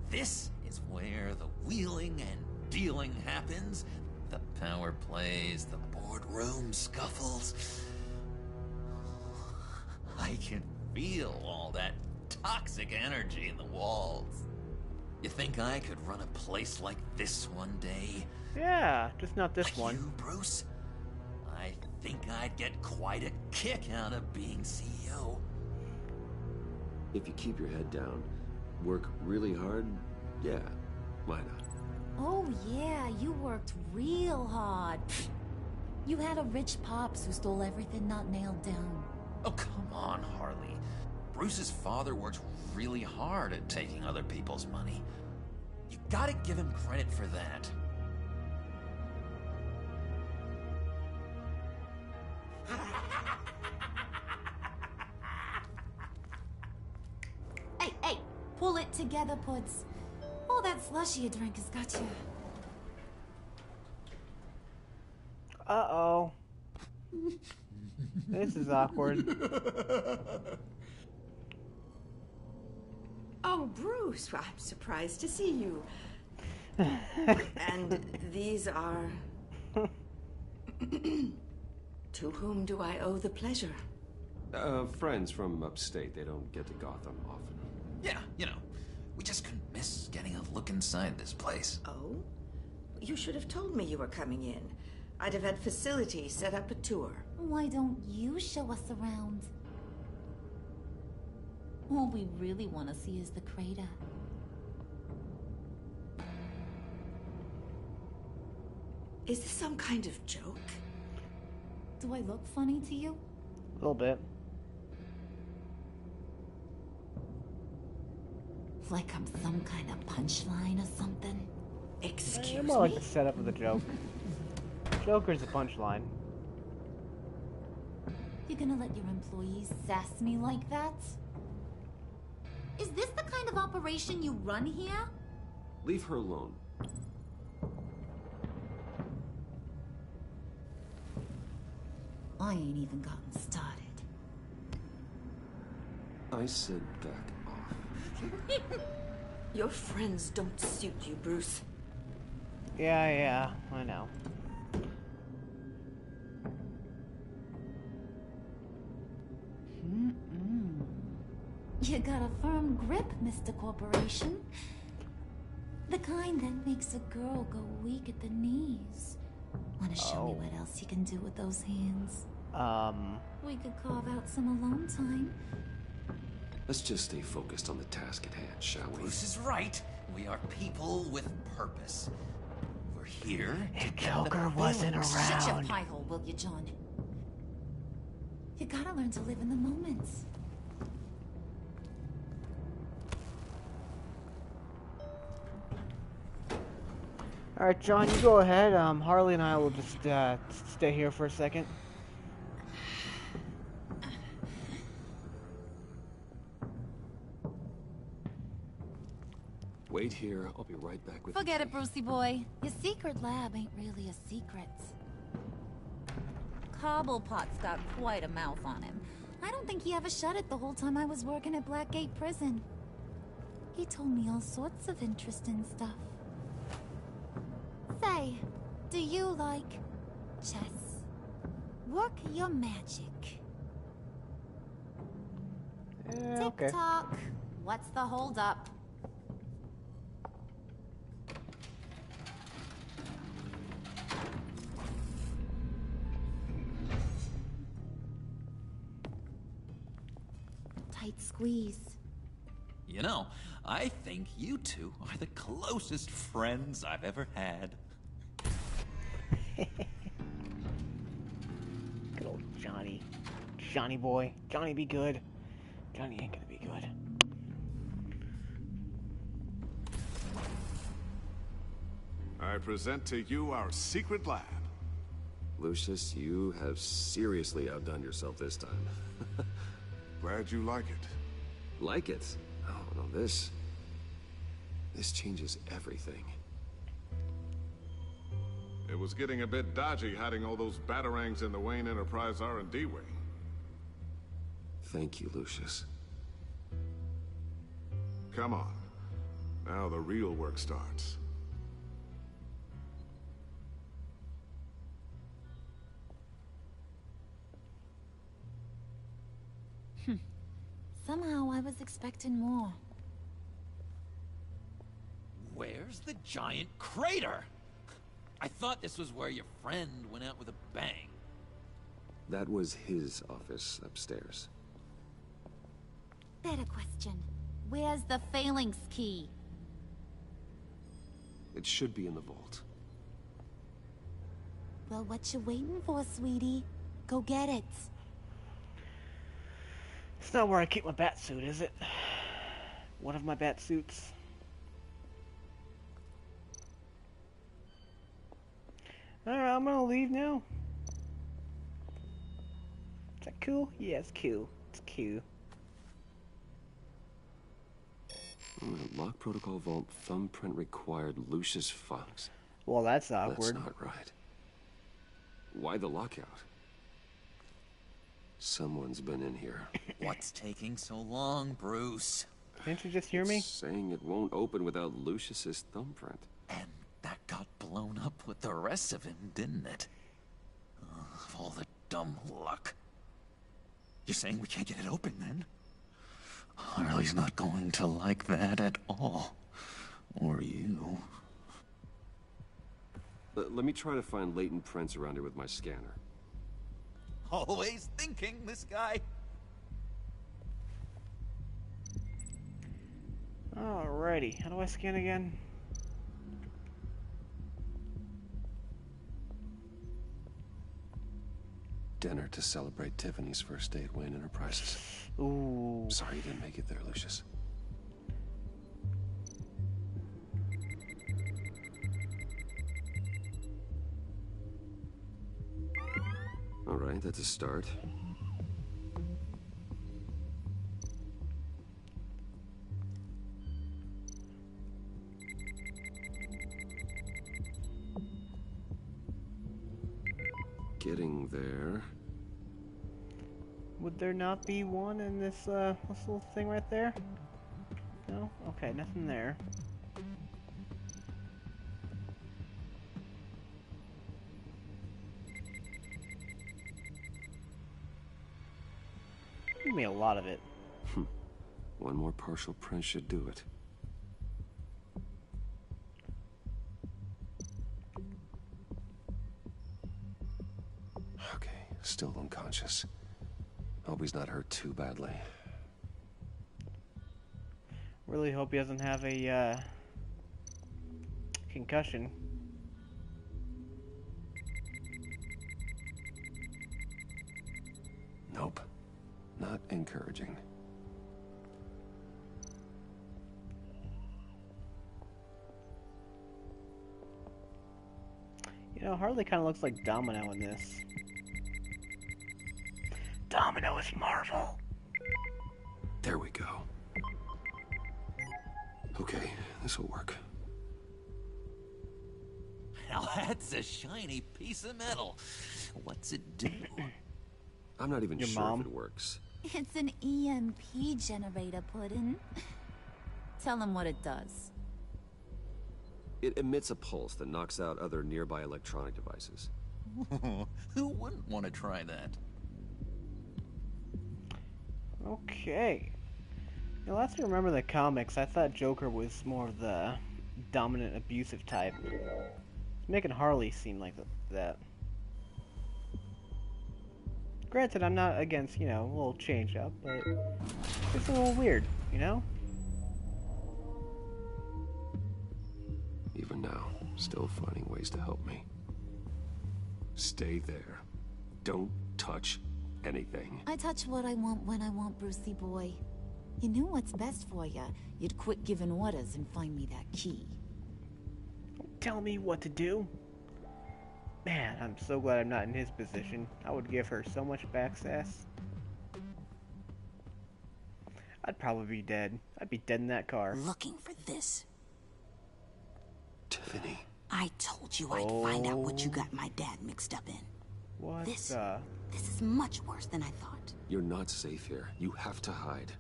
This is where the wheeling and dealing happens. The power plays, the boardroom scuffles. I can feel all that toxic energy in the walls. You think I could run a place like this one day? Yeah, just not this one. You, Bruce? I think I'd get quite a kick out of being CEO. If you keep your head down, work really hard, yeah, why not? Oh yeah, you worked real hard. You had a rich pops who stole everything not nailed down. Oh, come on, Harley. Bruce's father worked really hard at taking other people's money. You gotta give him credit for that. Hey, pull it together, Puds. All that slushy you drink has got you. Uh-oh. This is awkward. Oh, Bruce, I'm surprised to see you. And these are... To whom do I owe the pleasure? Friends from upstate. They don't get to Gotham often. Yeah, you know, we just couldn't miss getting a look inside this place. Oh? You should have told me you were coming in. I'd have had facilities set up a tour. Why don't you show us around? All we really want to see is the crater. Is this some kind of joke? Do I look funny to you? A little bit. Like I'm some kind of punchline or something? Excuse more like me? the setup of the joke. Joker's a punchline. You're gonna let your employees sass me like that? Is this the kind of operation you run here? Leave her alone. I ain't even gotten started. I said back off. Your friends don't suit you, Bruce. Yeah, I know. You got a firm grip, Mr. Corporation. The kind that makes a girl go weak at the knees. Wanna show me what else you can do with those hands? We could carve out some alone time. Let's just stay focused on the task at hand, shall we? Bruce is right. We are people with purpose. We're here to If Joker wasn't Shut your around. pie hole, will you, John? You gotta learn to live in the moment. Alright, John, you go ahead. Harley and I will just stay here for a second. Wait here. I'll be right back with Forget it, Brucey boy. Your secret lab ain't really a secret. Cobblepot's got quite a mouth on him. I don't think he ever shut it the whole time I was working at Blackgate Prison. He told me all sorts of interesting stuff. Say, do you like chess? Work your magic. Okay. Tick-tock. What's the holdup? Tight squeeze. You know, I think you two are the closest friends I've ever had. Good old Johnny. Johnny boy. Johnny be good. Johnny ain't gonna be good. I present to you our secret lab. Lucius, you have seriously outdone yourself this time. Glad you like it. Like it? Oh, no, this changes everything. It was getting a bit dodgy hiding all those batarangs in the Wayne Enterprise R&D wing. Thank you, Lucius. Come on. Now the real work starts. Somehow I was expecting more. Where's the giant crater? I thought this was where your friend went out with a bang. That was his office upstairs. Better question. Where's the phalanx key? It should be in the vault. Well, what you waiting for, sweetie? Go get it. It's not where I keep my bat suit, is it? One of my bat suits. Alright, I'm gonna leave now. Is that cool? Yeah, it's cool. It's cool. Lock protocol vault thumbprint required Lucius Fox. Well, that's awkward. That's not right. Why the lockout? Someone's been in here. What's taking so long, Bruce? Didn't you just hear me? It's saying it won't open without Lucius's thumbprint. And stress of him, didn't it? Of all the dumb luck. You're saying we can't get it open, then? Harley's not going to like that at all. Or you. Let me try to find latent prints around here with my scanner. Always thinking, this guy. Alrighty, how do I scan again? Dinner to celebrate Tiffany's first day at Wayne Enterprises. Ooh. Sorry you didn't make it there, Lucius. Alright, that's a start. Getting there. Would there not be one in this little thing right there? No? Okay, nothing there. Give me a lot of it. One more partial print should do it. Okay, still unconscious. Hope he's not hurt too badly. Really hope he doesn't have a concussion. Nope. Not encouraging. You know, Harley kind of looks like Domino in this. Domino is Marvel. There we go. Okay, this will work. Now that's a shiny piece of metal. What's it do? I'm not even Your sure mom? if it works. It's an EMP generator, Puddin'. Tell him what it does. It emits a pulse that knocks out other nearby electronic devices. Who wouldn't want to try that? Okay. You know, last I remember the comics, I thought Joker was more of the dominant, abusive type. It's making Harley seem like that. Granted, I'm not against, you know, a little change up, but it's a little weird, you know? Even now, still finding ways to help me. Stay there. Don't touch anything. I touch what I want when I want, Brucey boy. You knew what's best for you. You'd quit giving orders and find me that key. Don't tell me what to do. Man, I'm so glad I'm not in his position. I would give her so much backsass. I'd probably be dead. I'd be dead in that car. Looking for this. Tiffany. I told you I'd find out what you got my dad mixed up in. What This the? This is much worse than I thought. You're not safe here. You have to hide.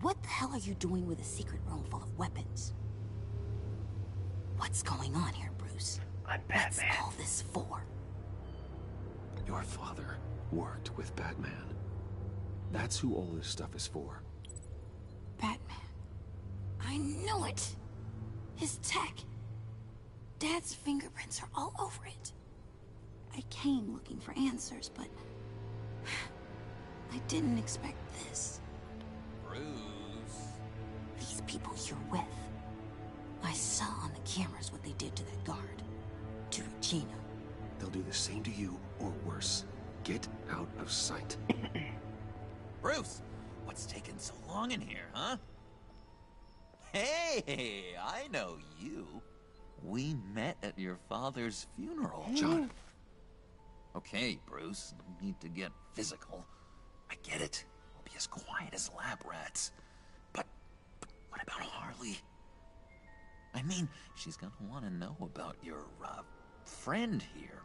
What the hell are you doing with a secret room full of weapons? What's going on here, Bruce? I'm Batman. What's all this for? Your father worked with Batman. That's who all this stuff is for. Batman. I knew it! His tech. Dad's fingerprints are all over it. I came looking for answers, but I didn't expect this. Bruce. These people you're with. I saw on the cameras what they did to that guard. To Regina. They'll do the same to you, or worse. Get out of sight. Bruce, what's taking so long in here, huh? Hey, I know you. We met at your father's funeral. John. Okay, Bruce, no need to get physical. I get it. We'll be as quiet as lab rats. But what about Harley? I mean, she's gonna want to know about your, friend here.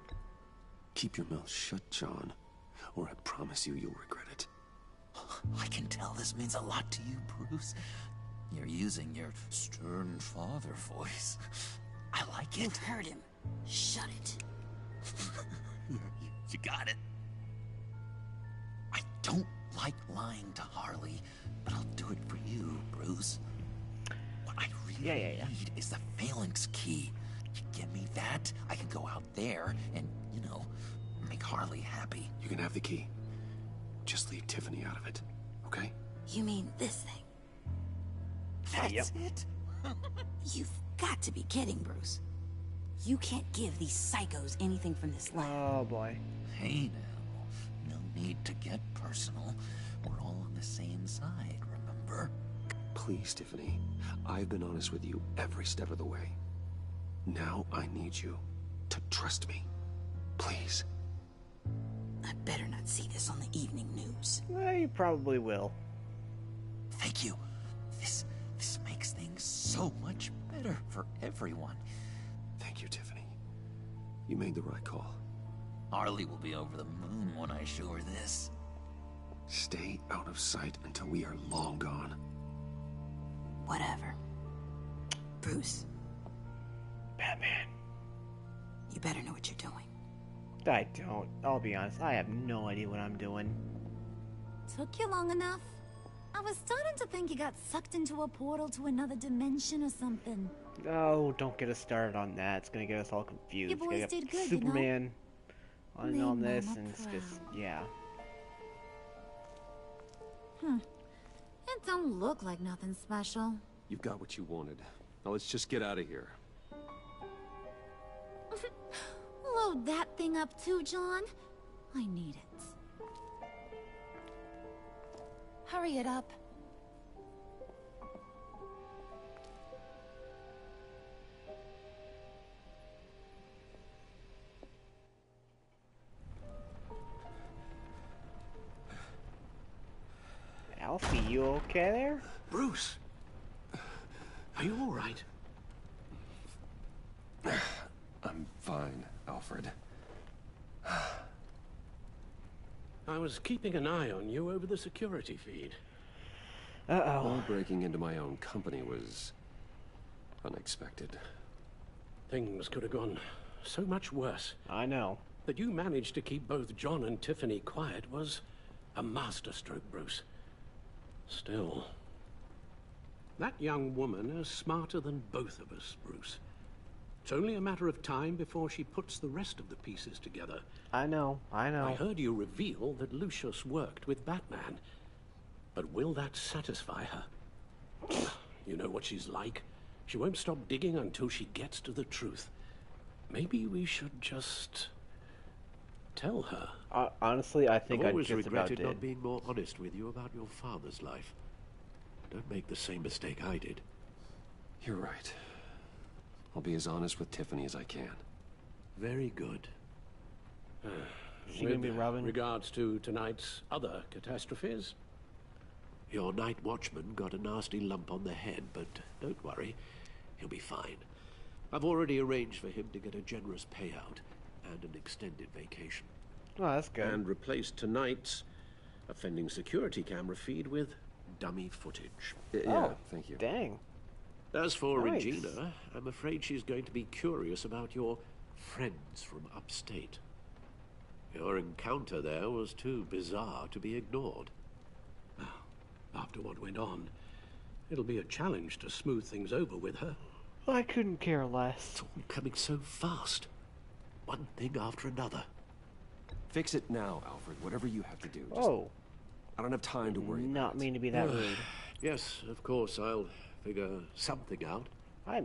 Keep your mouth shut, John, or I promise you you'll regret it. I can tell this means a lot to you, Bruce. You're using your stern father voice. I like it. You've heard him. Shut it. You got it. I don't like lying to Harley, but I'll do it for you, Bruce. What I really need is the phalanx key. You give me that, I can go out there and, you know, make Harley happy. You can have the key. Just leave Tiffany out of it, okay? You mean this thing? That's it? You've got to be kidding, Bruce. You can't give these psychos anything from this lab. Oh, boy. Hey now, no need to get personal. We're all on the same side, remember? Please, Tiffany. I've been honest with you every step of the way. Now I need you to trust me. Please. I better not see this on the evening news. Well, you probably will. Thank you. This makes things so much better for everyone. Thank you, Tiffany. You made the right call. Harley will be over the moon when I show her this. Stay out of sight until we are long gone. Whatever. Bruce. Batman. You better know what you're doing. I don't. I'll be honest. I have no idea what I'm doing. Took you long enough? I was starting to think you got sucked into a portal to another dimension or something. Oh, don't get us started on that. It's gonna get us all confused. You boys did good, Superman you know? on this, Mama and it's proud. just, yeah. It don't look like nothing special. You've got what you wanted. Now let's just get out of here. Load that thing up too, John. I need it. Hurry it up. Alfie, you okay there? Bruce! Are you all right? I'm fine, Alfred. I was keeping an eye on you over the security feed. Well, breaking into my own company was unexpected. Things could have gone so much worse. I know. That you managed to keep both John and Tiffany quiet was a masterstroke, Bruce. Still, that young woman is smarter than both of us, Bruce. It's only a matter of time before she puts the rest of the pieces together. I know. I heard you reveal that Lucius worked with Batman. But will that satisfy her? You know what she's like. She won't stop digging until she gets to the truth. Maybe we should just tell her. Honestly, I think I've I always just about regretted did. not being more honest with you about your father's life. Don't make the same mistake I did. You're right. I'll be as honest with Tiffany as I can. Very good. Is she gonna be Robin? Regards to tonight's other catastrophes. Your night watchman got a nasty lump on the head, but don't worry. He'll be fine. I've already arranged for him to get a generous payout and an extended vacation. Oh, that's good. And replaced tonight's offending security camera feed with dummy footage. Yeah, thank you. Dang. As for Nice. Regina, I'm afraid she's going to be curious about your friends from upstate. Your encounter there was too bizarre to be ignored. Now, after what went on, it'll be a challenge to smooth things over with her. I couldn't care less. It's all coming so fast. One thing after another. Fix it now, Alfred. Whatever you have to do. Just, Oh. I don't have time to worry. Not mean to be that rude. Yes, of course, I'll figure something out. I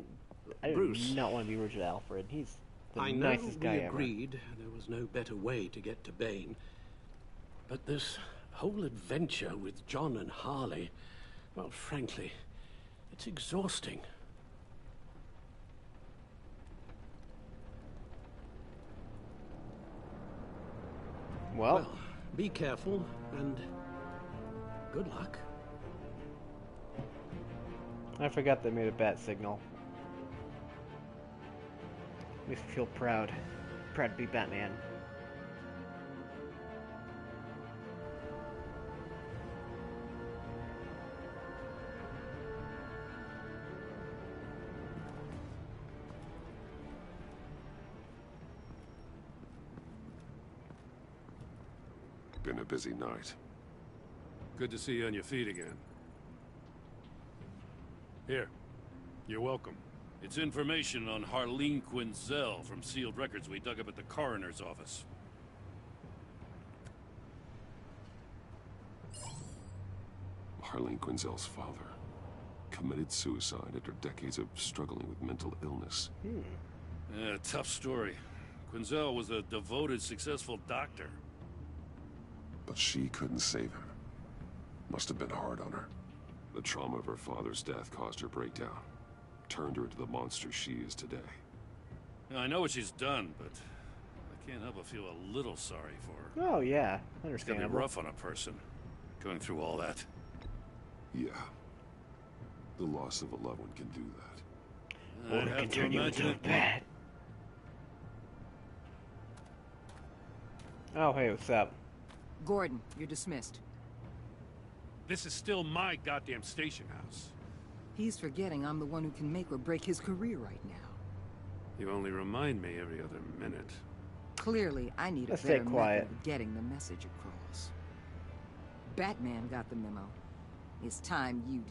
Bruce. do not want to be rude to Alfred. He's the I know nicest guy we ever. agreed there was no better way to get to Bane. But this whole adventure with John and Harley, well, frankly, it's exhausting. Well, be careful and good luck. I forgot they made a bat signal. Makes me feel proud. Proud to be Batman. Been a busy night. Good to see you on your feet again. Here. You're welcome. It's information on Harleen Quinzel from sealed records we dug up at the coroner's office. Harleen Quinzel's father committed suicide after decades of struggling with mental illness. Yeah, tough story. Quinzel was a devoted, successful doctor. But she couldn't save him. Must have been hard on her. The trauma of her father's death caused her breakdown. Turned her into the monster she is today. Now, I know what she's done, but I can't help but feel a little sorry for her. Oh, yeah. It's gotta Understandable. be rough on a person, going through all that. Yeah. The loss of a loved one can do that. Or it can turn you into a bat. Oh, hey, what's up? Gordon, you're dismissed. This is still my goddamn station house. He's forgetting I'm the one who can make or break his career right now. You only remind me every other minute. Clearly, I need a Let's stay better quiet. method of getting the message across. Batman got the memo. It's time you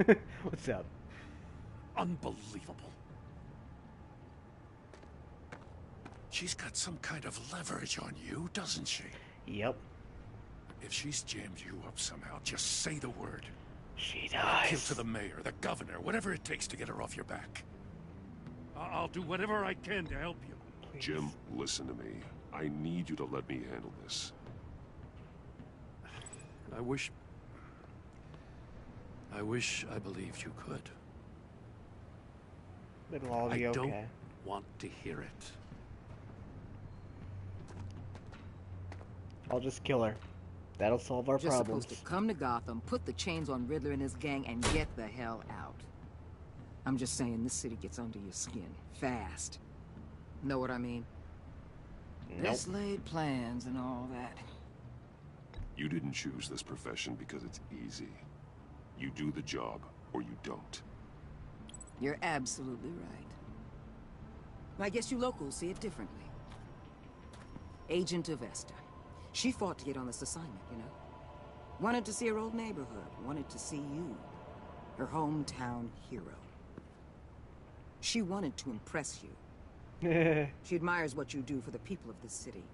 did. What's up? Unbelievable. She's got some kind of leverage on you, doesn't she? Yep. If she's jammed you up somehow, just say the word. She Appeal does. to the mayor, the governor, whatever it takes to get her off your back. I'll do whatever I can to help you. Please. Jim, listen to me. I need you to let me handle this. I wish I believed you could. It'll all be I okay. don't want to hear it. I'll just kill her. That'll solve our Just problems. supposed to come to Gotham, put the chains on Riddler and his gang, and get the hell out. I'm just saying, this city gets under your skin. Fast. Know what I mean? Nope. Best laid plans and all that. You didn't choose this profession because it's easy. You do the job, or you don't. You're absolutely right. I guess you locals see it differently. Agent of Vesta. She fought to get on this assignment, you know? Wanted to see her old neighborhood. Wanted to see you. Her hometown hero. She wanted to impress you. She admires what you do for the people of this city.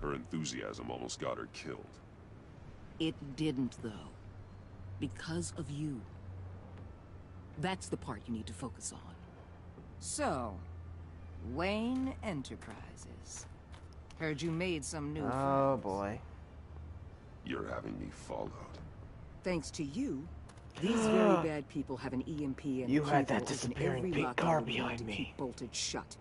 Her enthusiasm almost got her killed. It didn't, though. Because of you. That's the part you need to focus on. So, Wayne Enterprises. Heard you made some new Oh friends. boy. You're having me followed. Thanks to you, these very bad people have an EMP and You had that keyhole in disappearing every pink lock car in the world behind to me. keep bolted shut.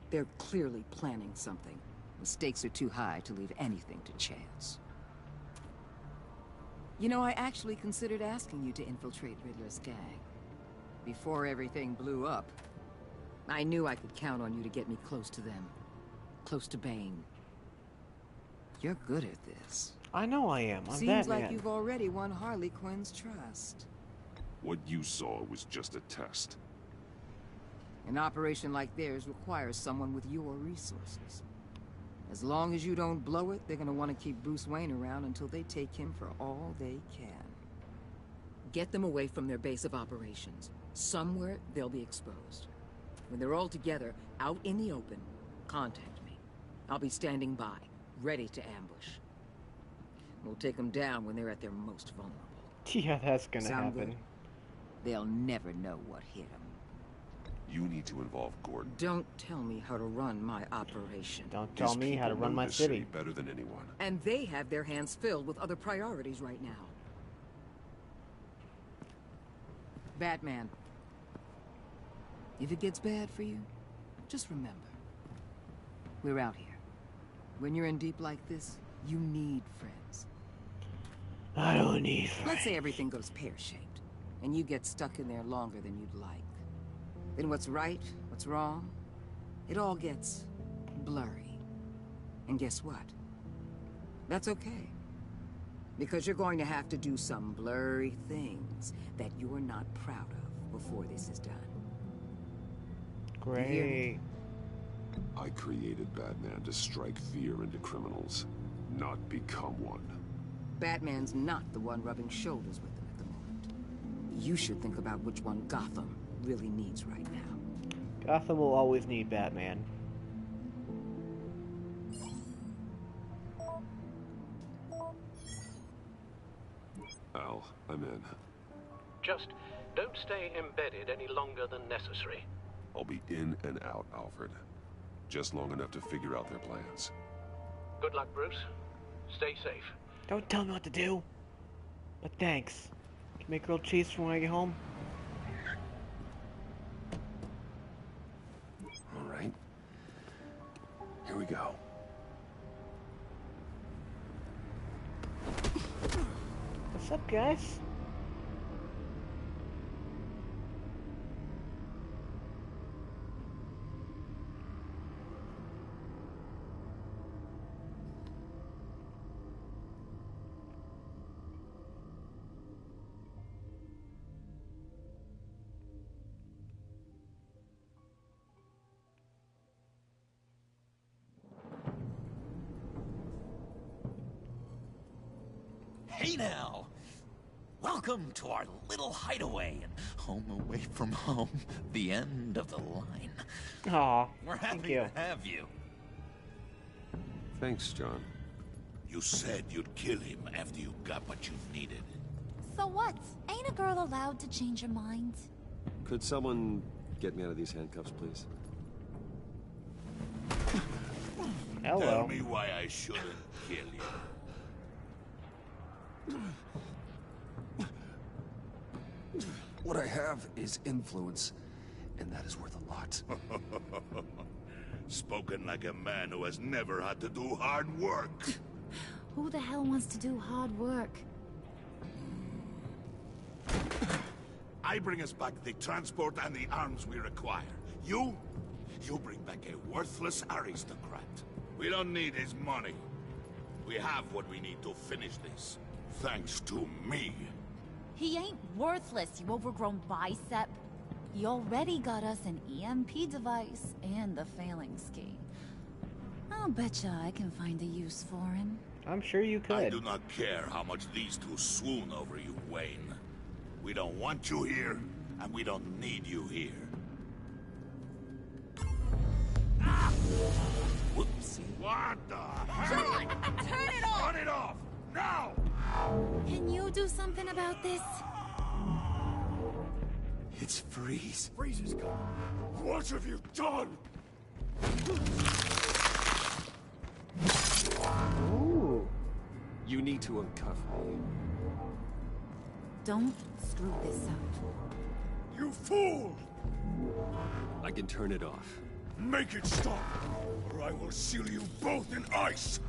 They're clearly planning something. The stakes are too high to leave anything to chance. You know, I actually considered asking you to infiltrate Riddler's gang. Before everything blew up, I knew I could count on you to get me close to them. Close to Bane. You're good at this. I know I am. I'm Seems Batman. like you've already won Harley Quinn's trust. What you saw was just a test. An operation like theirs requires someone with your resources. As long as you don't blow it, they're gonna want to keep Bruce Wayne around until they take him for all they can. Get them away from their base of operations. Somewhere they'll be exposed. When they're all together, out in the open, contact me. I'll be standing by, ready to ambush. We'll take them down when they're at their most vulnerable. Yeah, that's gonna Sound happen. good? They'll never know what hit them. You need to involve Gordon. Don't tell me how to run my operation. Don't tell His me how to people run know my this city. better than anyone. And they have their hands filled with other priorities right now. Batman. If it gets bad for you, just remember. We're out here. When you're in deep like this, you need friends. I don't need friends. Let's say everything goes pear-shaped, and you get stuck in there longer than you'd like. Then what's right, what's wrong, it all gets blurry. And guess what? That's okay. Because you're going to have to do some blurry things that you're not proud of before this is done. You hear me? Great. I created Batman to strike fear into criminals, not become one. Batman's not the one rubbing shoulders with them at the moment. You should think about which one Gotham really needs right now. Gotham will always need Batman. Al, I'm in. Just don't stay embedded any longer than necessary. I'll be in and out, Alfred. Just long enough to figure out their plans. Good luck, Bruce. Stay safe. Don't tell me what to do. But thanks. Can you make grilled cheese for when I get home? All right. Here we go. What's up, guys? Hey now! Welcome to our little hideaway and home away from home, the end of the line. Aw, We're thank happy you. to have you. Thanks, John. You said you'd kill him after you got what you needed. So what? Ain't a girl allowed to change her mind? Could someone get me out of these handcuffs, please? Tell Hello. me why I shouldn't kill you. What I have is influence, and that is worth a lot. Spoken like a man who has never had to do hard work. Who the hell wants to do hard work? I bring us back the transport and the arms we require. You bring back a worthless aristocrat. We don't need his money. We have what we need to finish this. Thanks to me. He ain't worthless, you overgrown bicep. You already got us an EMP device and the failing ski. I'll betcha I can find a use for him. I'm sure you could. I do not care how much these two swoon over you, Wayne. We don't want you here, and we don't need you here. Whoopsie. What the hell? Turn it off! Turn it off! Now! Can you do something about this? It's Freeze. Freeze is gone. What have you done? Ooh. You need to uncuff me. Don't screw this up. You fool! I can turn it off. Make it stop, or I will seal you both in ice.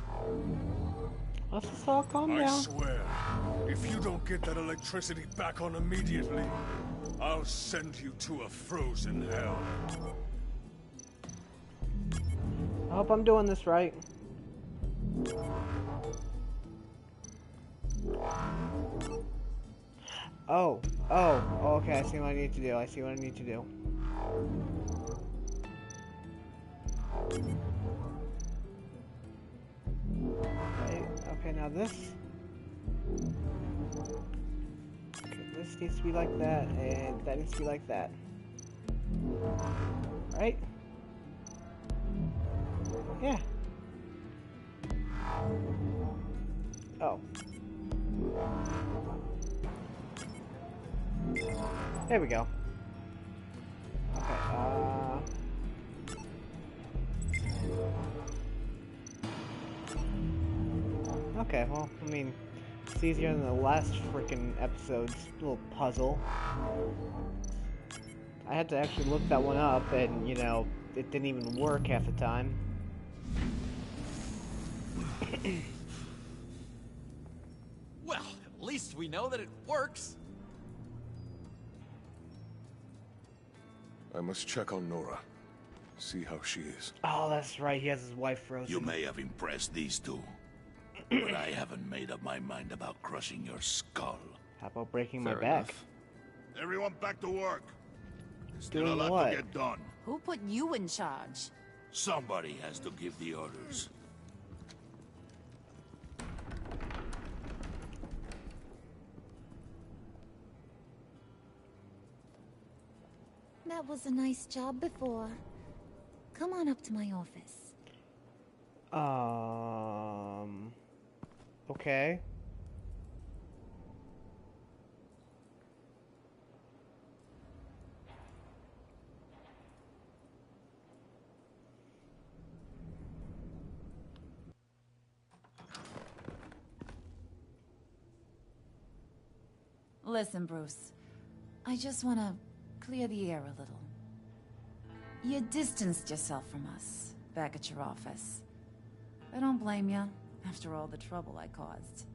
Let's just all calm I down. swear, if you don't get that electricity back on immediately, I'll send you to a frozen hell. I hope I'm doing this right. Oh, okay, I see what I need to do. I see what I need to do. Okay, now this. Okay, this needs to be like that, and that needs to be like that. Right? Yeah. Oh. There we go. Okay, okay, well, I mean, it's easier than the last freaking episode's little puzzle. I had to actually look that one up, and, you know, it didn't even work half the time. Well, at least we know that it works. I must check on Nora. See how she is. Oh, that's right, he has his wife frozen. You may have impressed these two, but I haven't made up my mind about crushing your skull. How about breaking my Fair back? enough. Everyone back to work. There's still Doing a lot what? to get done. Who put you in charge? Somebody has to give the orders. That was a nice job before. Come on up to my office. Okay. Listen, Bruce. I just want to clear the air a little. You distanced yourself from us, back at your office. I don't blame you, after all the trouble I caused.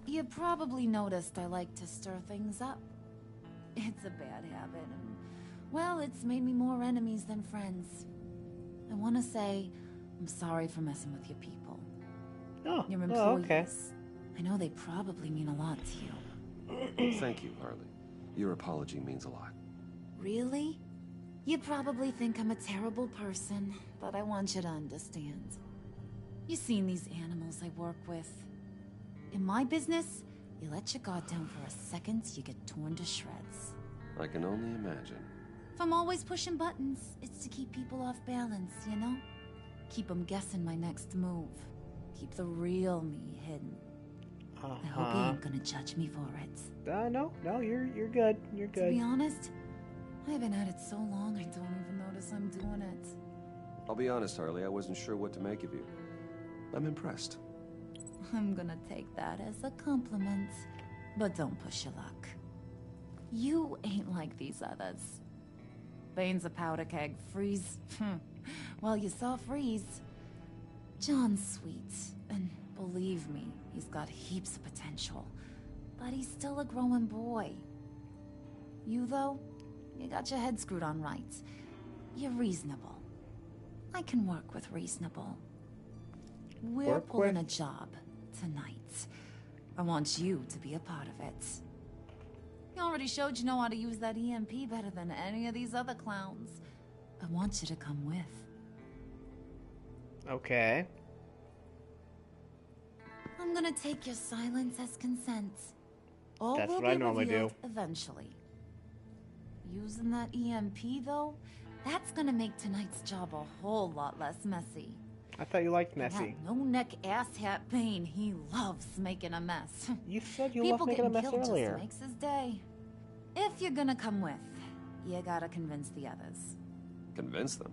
You probably noticed I like to stir things up. It's a bad habit, and, well, it's made me more enemies than friends. I want to say, I'm sorry for messing with your people. Oh, your employees. oh, okay. I know they probably mean a lot to you. Thank you, Harley. Your apology means a lot. Really? You probably think I'm a terrible person, but I want you to understand. You've seen these animals I work with. In my business, you let your guard down for a second, you get torn to shreds. I can only imagine. If I'm always pushing buttons, it's to keep people off balance, you know? Keep them guessing my next move. Keep the real me hidden. I hope you ain't gonna judge me for it. No, you're good. You're good. To be honest, I've been at it so long I don't even notice I'm doing it. I'll be honest, Harley, I wasn't sure what to make of you. I'm impressed. I'm gonna take that as a compliment, but don't push your luck. You ain't like these others. Bane's a powder keg, Freeze. Well, you saw Freeze. John's sweet, and believe me, he's got heaps of potential. But he's still a growing boy. You, though, you got your head screwed on right. You're reasonable. I can work with reasonable. We're pulling a job tonight. I want you to be a part of it. You already showed you know how to use that EMP better than any of these other clowns. I want you to come with. Okay. I'm gonna take your silence as consent. All That's will what I be normally do. revealed eventually. Using that EMP, though, that's gonna make tonight's job a whole lot less messy. I thought you liked messy. That no-neck asshat Bane, he loves making a mess. You said you People loved making a mess getting killed earlier. just makes his day. If you're gonna come with, you gotta convince the others. Convince them?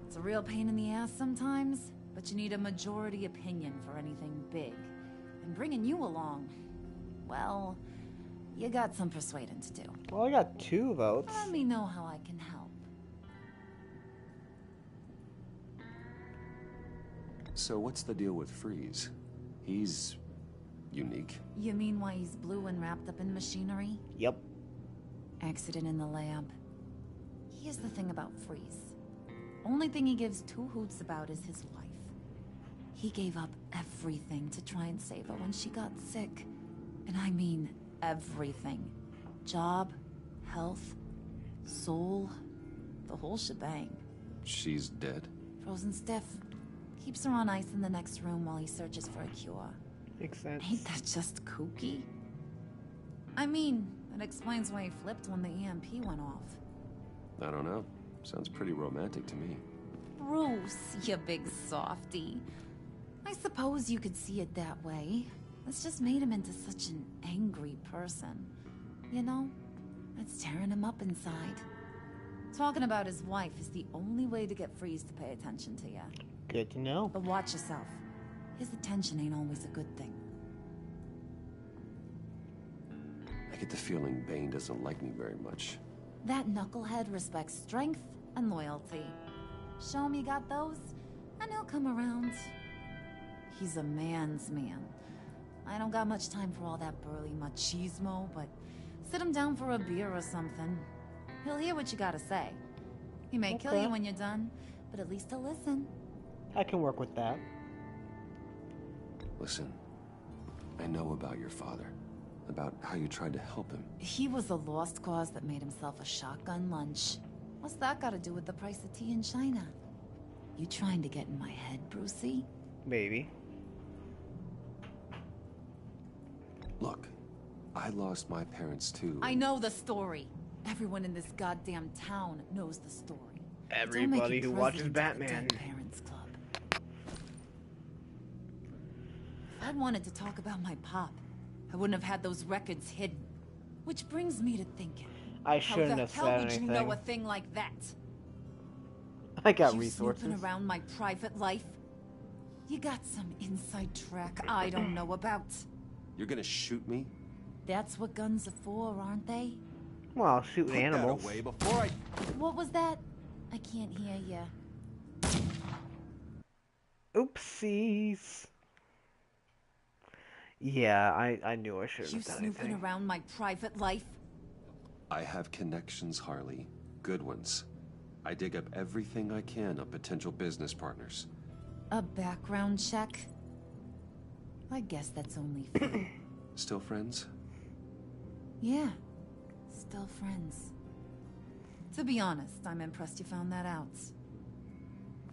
It's a real pain in the ass sometimes, but you need a majority opinion for anything big. And bringing you along, well, you got some persuading to do. Well, I got 2 votes. Let me know how I can help. So what's the deal with Freeze? He's unique. You mean why he's blue and wrapped up in machinery? Yep. Accident in the lab. Here's the thing about Freeze. Only thing he gives 2 hoots about is his wife. He gave up everything to try and save her when she got sick. And I mean everything. Job, health, soul, the whole shebang. She's dead? Frozen stiff. Keeps her on ice in the next room while he searches for a cure. Makes sense. Ain't that just kooky? I mean, that explains why he flipped when the EMP went off. I don't know. Sounds pretty romantic to me. Bruce, you big softy. I suppose you could see it that way. It's just made him into such an angry person. You know? It's tearing him up inside. Talking about his wife is the only way to get Freeze to pay attention to you. Good to know. But watch yourself. His attention ain't always a good thing. I get the feeling Bane doesn't like me very much. That knucklehead respects strength and loyalty. Show him you got those, and he'll come around. He's a man's man. I don't got much time for all that burly machismo, but sit him down for a beer or something. He'll hear what you gotta say. He may kill you when you're done, but at least he'll listen. I can work with that. Listen, I know about your father. About how you tried to help him. He was a lost cause that made himself a shotgun lunch. What's that got to do with the price of tea in China? You trying to get in my head, Brucey? Maybe. Look, I lost my parents too. I know the story. Everyone in this goddamn town knows the story. Everybody who watches Batman. Batman. Parents Club. If I'd wanted to talk about my pop, I wouldn't have had those records hidden. Which brings me to thinking. I shouldn't have said How the hell would anything. you know a thing like that? I got you resources. Snooping around my private life? You got some inside track I don't know about. You're gonna shoot me? That's what guns are for, aren't they? Well, shooting animals. That away before I... What was that? I can't hear ya. Oopsies. Yeah, I knew I shouldn't have done snooping anything. around my private life? I have connections, Harley. Good ones. I dig up everything I can of potential business partners. A background check? I guess that's only fair. Still friends? Yeah, still friends. To be honest, I'm impressed you found that out.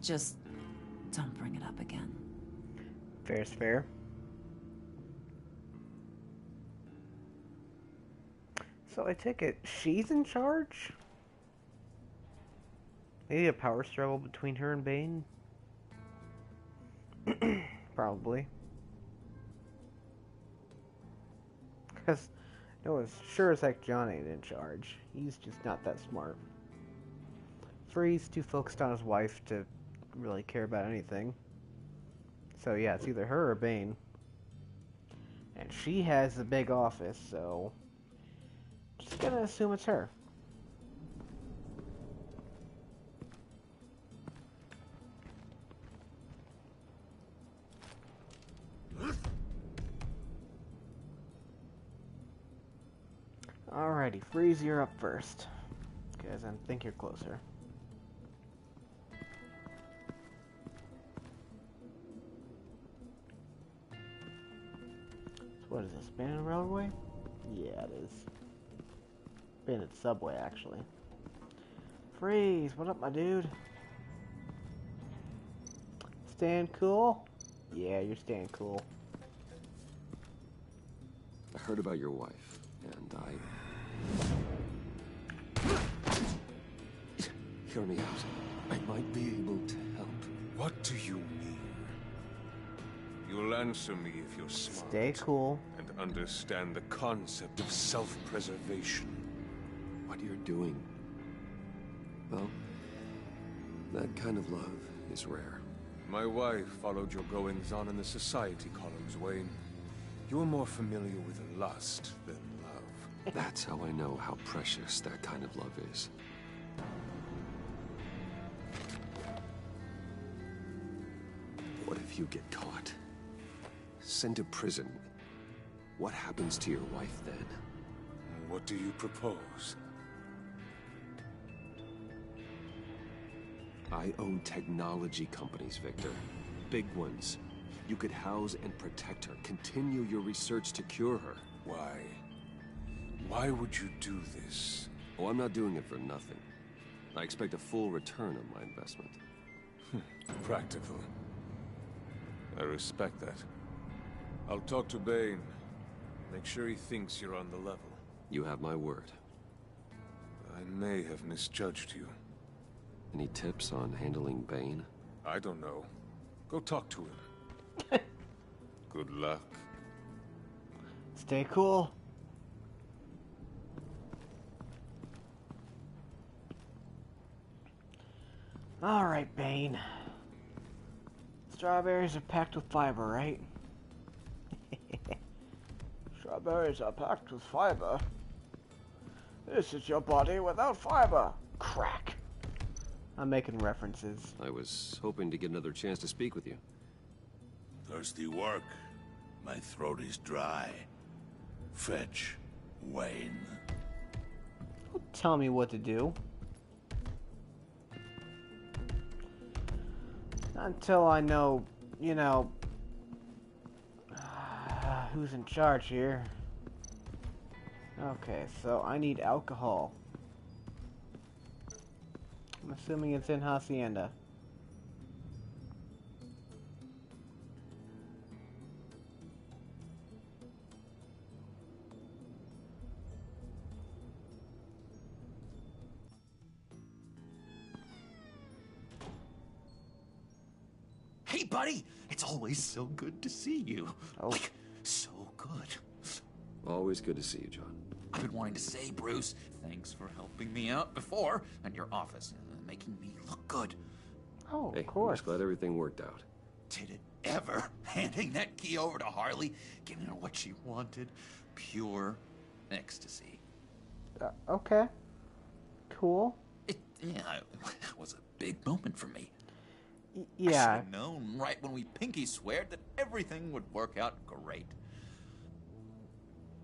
Just don't bring it up again. Fair's fair. So I take it she's in charge? Maybe a power struggle between her and Bane? Probably. Because no one's sure as heck John ain't in charge. He's just not that smart. Free's too focused on his wife to really care about anything. So yeah, it's either her or Bane. And she has the big office, so just gonna assume it's her. Alrighty, Freeze, you're up first. Because I think you're closer. So what is this, Bandit Railway? Yeah, it is. Bandit Subway, actually. Freeze, what up, my dude? Staying cool? Yeah, you're staying cool. I heard about your wife, and Hear me out. I might be able to help. What do you mean? You'll answer me if you're smart. Stay cool. And understand the concept of self-preservation. What you're doing, well, that kind of love is rare. My wife followed your goings-on in the society columns, Wayne. You are more familiar with lust than love. That's how I know how precious that kind of love is. What if you get caught? Sent to prison? What happens to your wife then? What do you propose? I own technology companies, Victor. Big ones. You could house and protect her. Continue your research to cure her. Why? Why would you do this? Oh, I'm not doing it for nothing. I expect a full return on my investment. Practical. I respect that. I'll talk to Bane. Make sure he thinks you're on the level. You have my word. I may have misjudged you. Any tips on handling Bane? I don't know. Go talk to him. Good luck. Stay cool. Alright, Bane. Strawberries are packed with fiber, right? Strawberries are packed with fiber. This is your body without fiber. Crack. I'm making references. I was hoping to get another chance to speak with you. Thirsty work. My throat is dry. Fetch, Wayne. Don't tell me what to do. Until I know, you know, who's in charge here. Okay, so I need alcohol. I'm assuming it's in Hacienda. Hey, buddy! It's always so good to see you. Oh. Like, so good. Always good to see you, John. I've been wanting to say, Bruce, thanks for helping me out before at your office, making me look good. Oh, Hey, of course. I'm just glad everything worked out. Did it ever? Handing that key over to Harley, giving her what she wanted. Pure ecstasy. Okay. Cool. It was a big moment for me. Yeah. I should have known right when we pinky sweared that everything would work out great.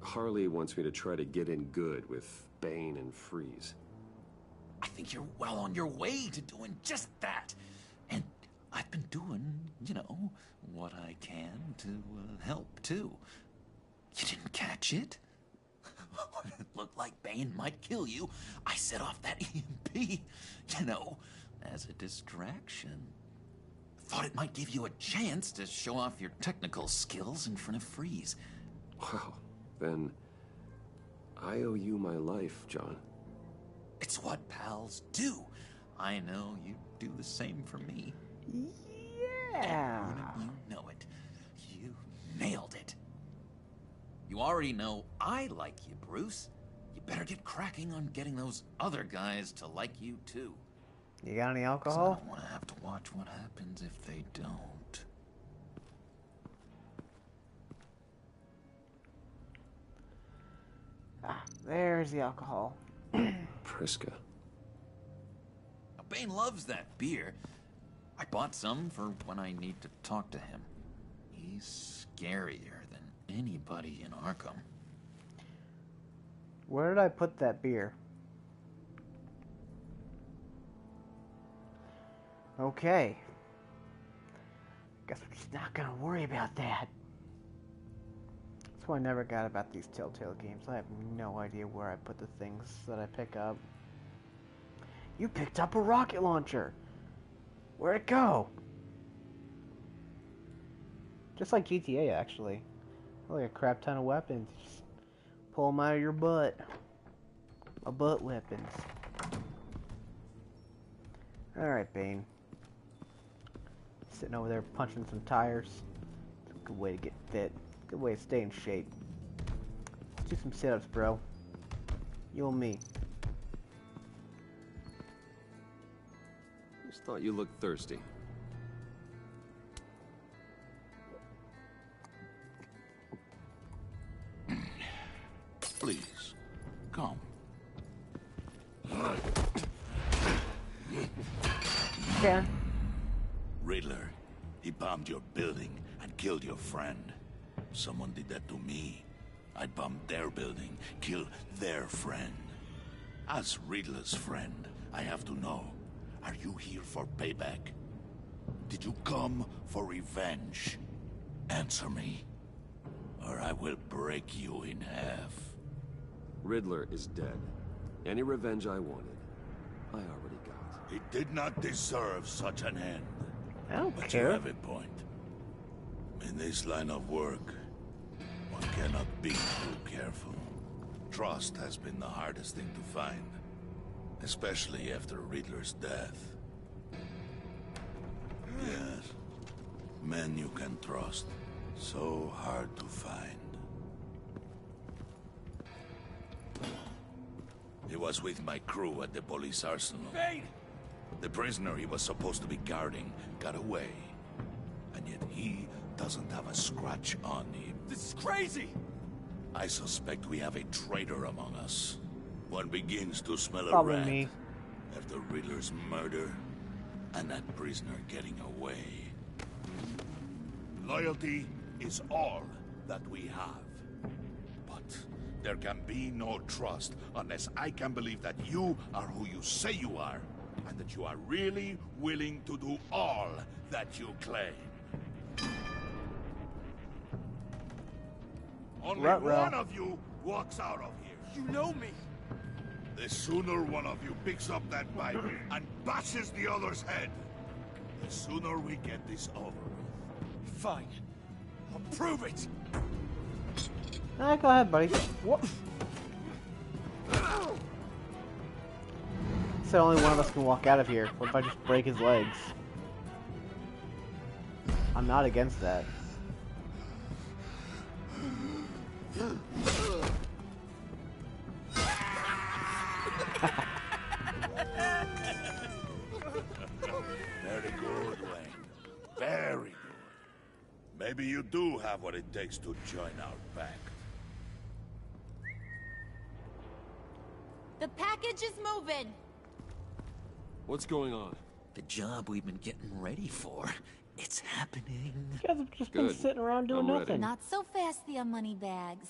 Harley wants me to try to get in good with Bane and Freeze. I think you're well on your way to doing just that. And I've been doing, what I can to help, too. You didn't catch it? When it looked like Bane might kill you, I set off that EMP, as a distraction. Thought it might give you a chance to show off your technical skills in front of Freeze. Wow, then I owe you my life, John. It's what pals do. I know you do the same for me. Yeah. You know it. You nailed it. You already know I like you, Bruce. You better get cracking on getting those other guys to like you, too. You got any 'Cause I alcohol? don't want to have to watch what happens if they don't. Ah, there's the alcohol. Priska. Now, Bane loves that beer. I bought some for when I need to talk to him. He's scarier than anybody in Arkham. Where did I put that beer? Okay. Guess we're just not gonna worry about that. That's what I never got about these Telltale games. I have no idea where I put the things that I pick up. You picked up a rocket launcher! Where'd it go? Just like GTA, actually. Like a crap ton of weapons. Just pull them out of your butt. A butt weapons. Alright, Bane. Sitting over there punching some tires. It's a good way to get fit. Good way to stay in shape. Let's do some sit-ups, bro. You and me. Just thought you looked thirsty. Please, come. Yeah. Riddler, he bombed your building and killed your friend. Someone did that to me. I'd bomb their building, kill their friend. As Riddler's friend, I have to know, are you here for payback? Did you come for revenge? Answer me, or I will break you in half. Riddler is dead. Any revenge I wanted, I already got. He did not deserve such an end. I don't But care. you have a point. In this line of work, one cannot be too careful. Trust has been the hardest thing to find, especially after Riddler's death. Yes, men you can trust, so hard to find. He was with my crew at the police arsenal. Bane! The prisoner he was supposed to be guarding got away. And yet he doesn't have a scratch on him. This is crazy! I suspect we have a traitor among us. One begins to smell a Probably rat me. after Riddler's murder and that prisoner getting away. Loyalty is all that we have. But there can be no trust unless I can believe that you are who you say you are, and that you are really willing to do all that you claim. Only Ruh-roh. one of you walks out of here. You know me! The sooner one of you picks up that pipe and bashes the other's head, the sooner we get this over with. Fine. I'll prove it! Alright, go ahead, buddy. What? So only one of us can walk out of here. What if I just break his legs? I'm not against that. Very good, Wayne. Very good. Maybe you do have what it takes to join our pact. The package is moving. What's going on? The job we've been getting ready for. It's happening. You guys have just been sitting around doing nothing. Not so fast, there, moneybags.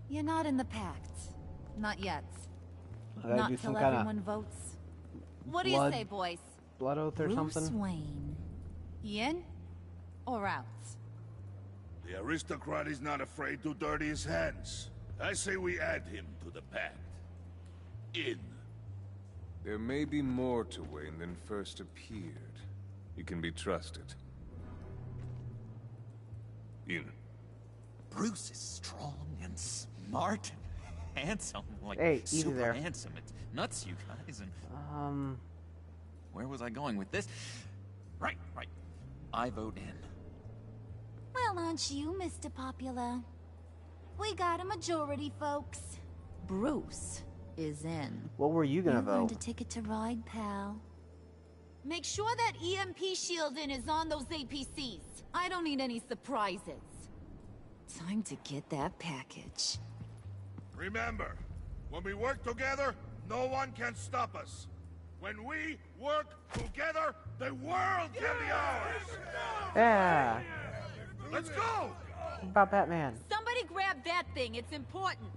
You're not in the Pact. Not yet. Not till everyone votes. What do you say, boys? Blood oath or Bruce something? Wayne. In or out? The aristocrat is not afraid to dirty his hands. I say we add him to the pact. In. There may be more to Wayne than first appeared. You can be trusted. In. Bruce is strong and smart and handsome. Like, hey, easy super there. handsome. It's nuts, you guys. And where was I going with this? Right. I vote in. Well, aren't you, Mr. Popular? We got a majority, folks. Bruce is in. What were you gonna You earned vote? a ticket to ride, pal. Make sure that EMP shielding is on those APCs. I don't need any surprises. Time to get that package. Remember, when we work together, no one can stop us. When we work together, the world can be ours! Yeah. Let's go! What about Batman? Somebody grab that thing. It's important.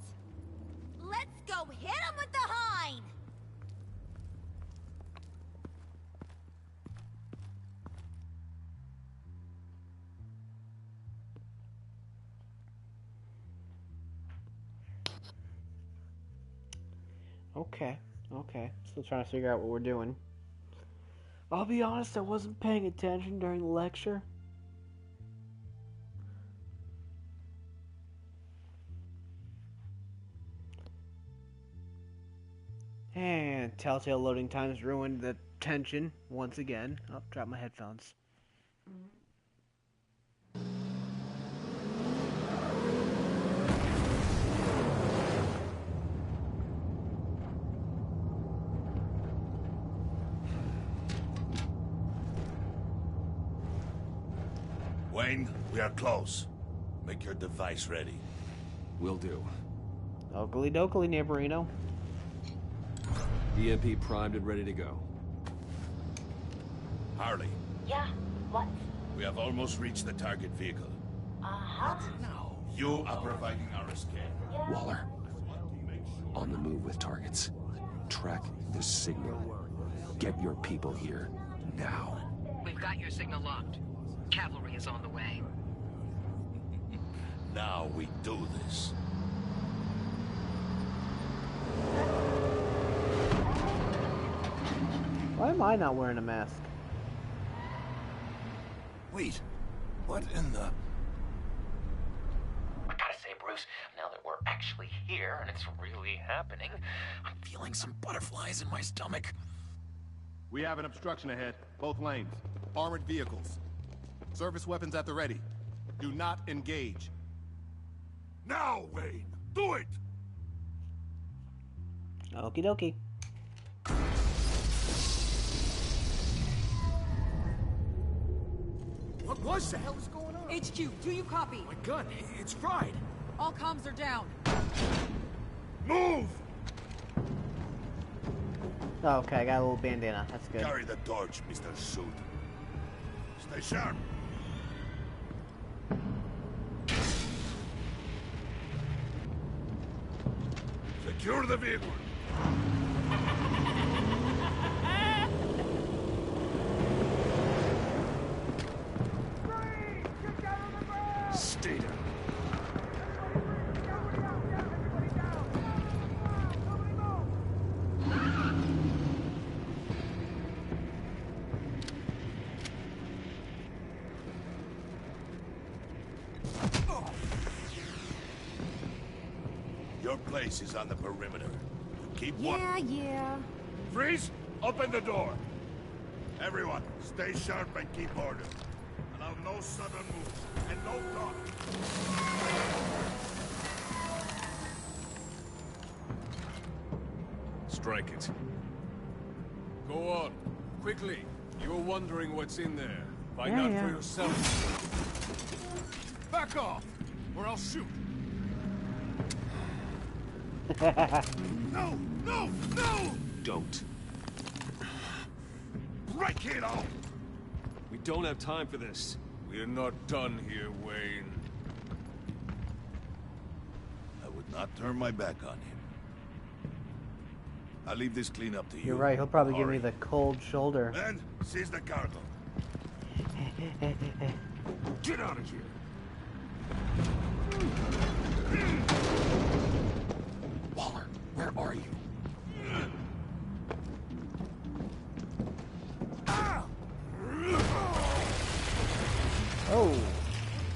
Let's go hit him with the hind! Okay. Still trying to figure out what we're doing. I'll be honest, I wasn't paying attention during the lecture. And telltale loading times ruined the tension once again. Oh, drop my headphones. Wayne, we are close. Make your device ready. Will do. Oakley dokley, neighborino. EMP primed and ready to go. Harley, Yeah, what? we have almost reached the target vehicle. Uh-huh. No. You are providing our escape. Waller, on the move with targets. Track the signal. Get your people here, now. We've got your signal locked. Cavalry is on the way. Now we do this. Why am I not wearing a mask? Wait, what in the... I gotta say, Bruce, now that we're actually here and it's really happening, I'm feeling some butterflies in my stomach. We have an obstruction ahead, both lanes. Armored vehicles. Service weapons at the ready. Do not engage. Now, Wayne! Do it! Okie dokie. What was that? What the hell is going on? HQ, do you copy? My gun, it's fried. All comms are down. Move! Okay, I got a little bandana. That's good. Carry the torch, Mr. Suit. Stay sharp. Secure the vehicle. Stay down. Your place is on the perimeter. Keep Yeah. Freeze! Open the door. Everyone, stay sharp and keep order. Allow no sudden moves, and no talk. Strike it. Go on. Quickly. You were wondering what's in there. Find out for yourself. Back off, or I'll shoot. No! No! No! Don't. Break it off! We don't have time for this. We're not done here, Wayne. I would not turn my back on him. I'll leave this clean up to you. You're right, he'll probably give me the cold shoulder. Then, seize the cargo. Get out of here! Waller, where are you? Oh.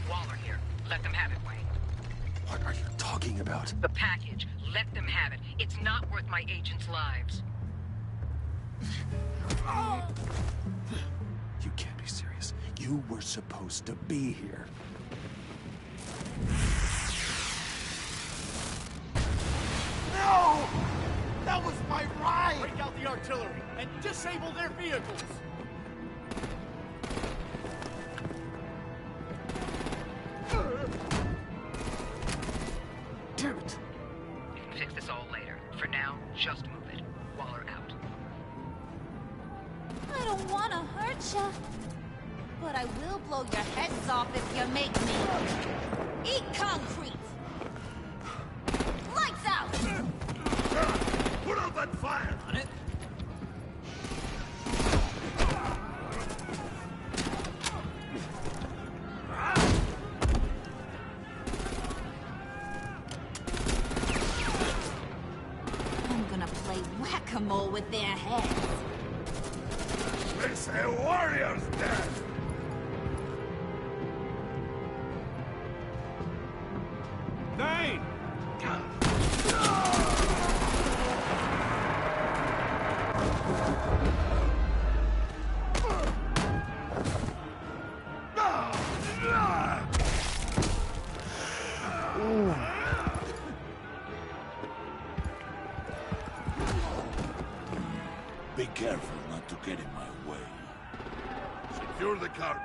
Waller here. Let them have it, Wayne. What are you talking about? The package. Let them have it. It's not worth my agents' lives. You can't be serious. You were supposed to be here. No! That was my ride! Break out the artillery and disable their vehicles! Damn it! You can fix this all later. For now, just move it. Waller out. I don't want to hurt ya, but I will blow your heads off if you make me. Eat concrete! Lights out! Put out that fire! On it. I'm gonna play whack-a-mole with their heads. It's a warrior's death! Bane! Be careful not to get in my way. Secure the cargo.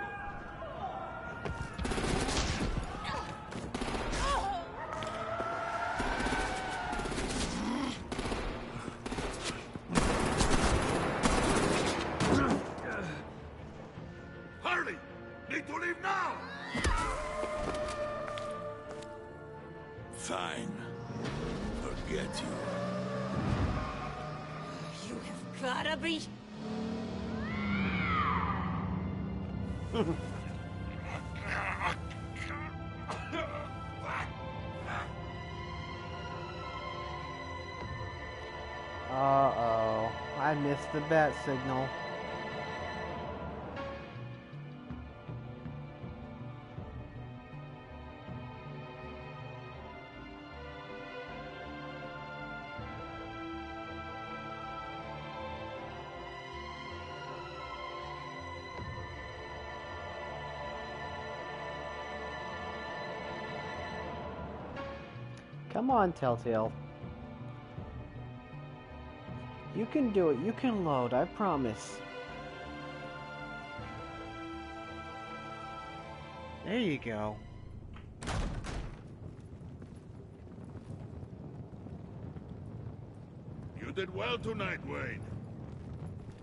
Hurry! Need to leave now! Fine. Forget you. You have gotta be... Uh-oh. I missed the bat signal. Come on, Telltale. You can do it. You can load. I promise. There you go. You did well tonight, Wayne.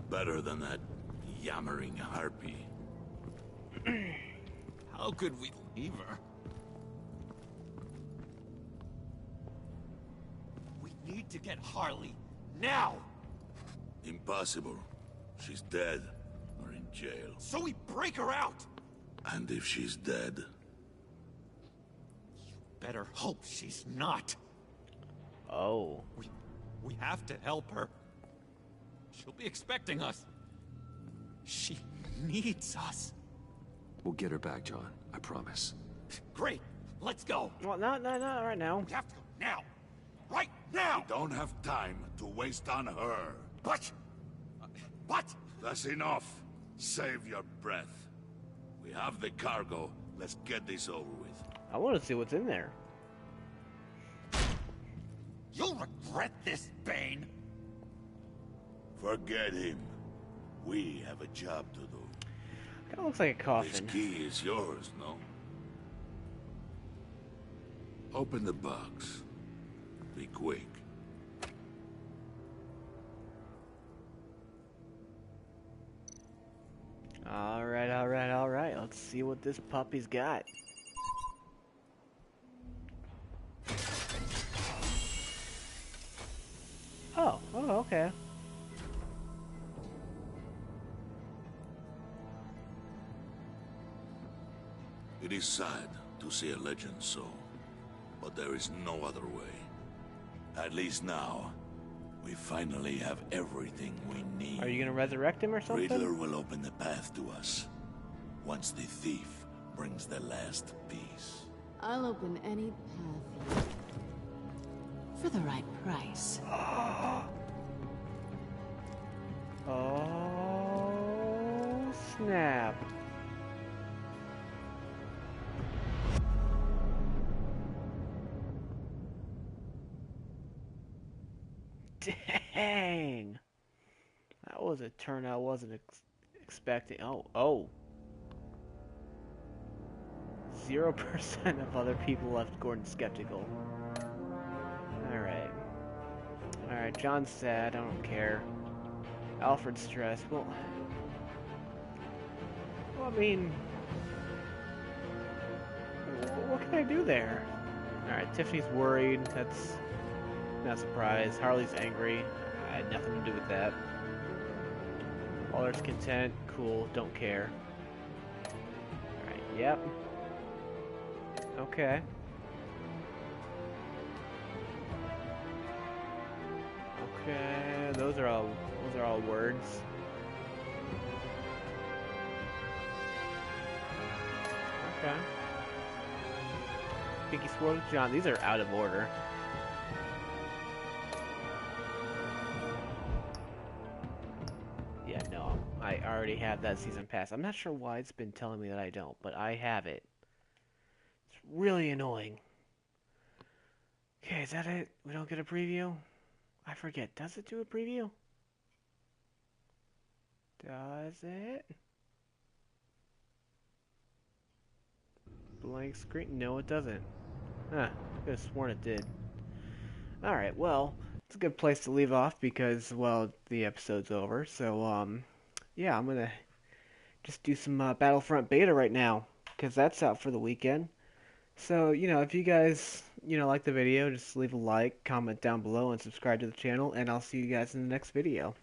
Better than that yammering harpy. How could we leave her? We need to get Harley now! Impossible. She's dead or in jail. So we break her out! And if she's dead? Better hope she's not. Oh. We have to help her. She'll be expecting us. She needs us. We'll get her back, John. I promise. Great. Let's go. Well, not right now. We have to go now. Right now! We don't have time to waste on her. But... What? That's enough. Save your breath. We have the cargo. Let's get this over with. I want to see what's in there. You'll regret this, Bane. Forget him. We have a job to do. Kind of looks like a coffin. This key is yours, no? Open the box. Be quick. Alright, alright, alright. Let's see what this puppy's got. Oh, okay. It is sad to see a legend so, but there is no other way. At least now, we finally have everything we need. Are you gonna resurrect him or something? Riddler will open the path to us, once the thief brings the last piece. I'll open any path for the right price. Oh, snap. Dang. That was a turn I wasn't expecting. Oh. 0% of other people left Gordon skeptical. Alright. Alright, John's sad. I don't care. Alfred's stressed. Well, I mean, what can I do there? Alright, Tiffany's worried. That's not surprised. Harley's angry. I had nothing to do with that. Waller's content. Cool. Don't care. Alright, yep. Okay. Okay, those are all words. Okay. Pinky Sword, John, these are out of order. Yeah, no, I already have that season pass. I'm not sure why it's been telling me that I don't, but I have it. It's really annoying. Okay, is that it? We don't get a preview? I forget. Does it do a preview? Does it? Blank screen? No, it doesn't. Huh. I could have sworn it did. Alright, well, it's a good place to leave off because, well, the episode's over. So, yeah, I'm gonna just do some Battlefront beta right now because that's out for the weekend. So, if you guys, like the video, just leave a like, comment down below, and subscribe to the channel, and I'll see you guys in the next video.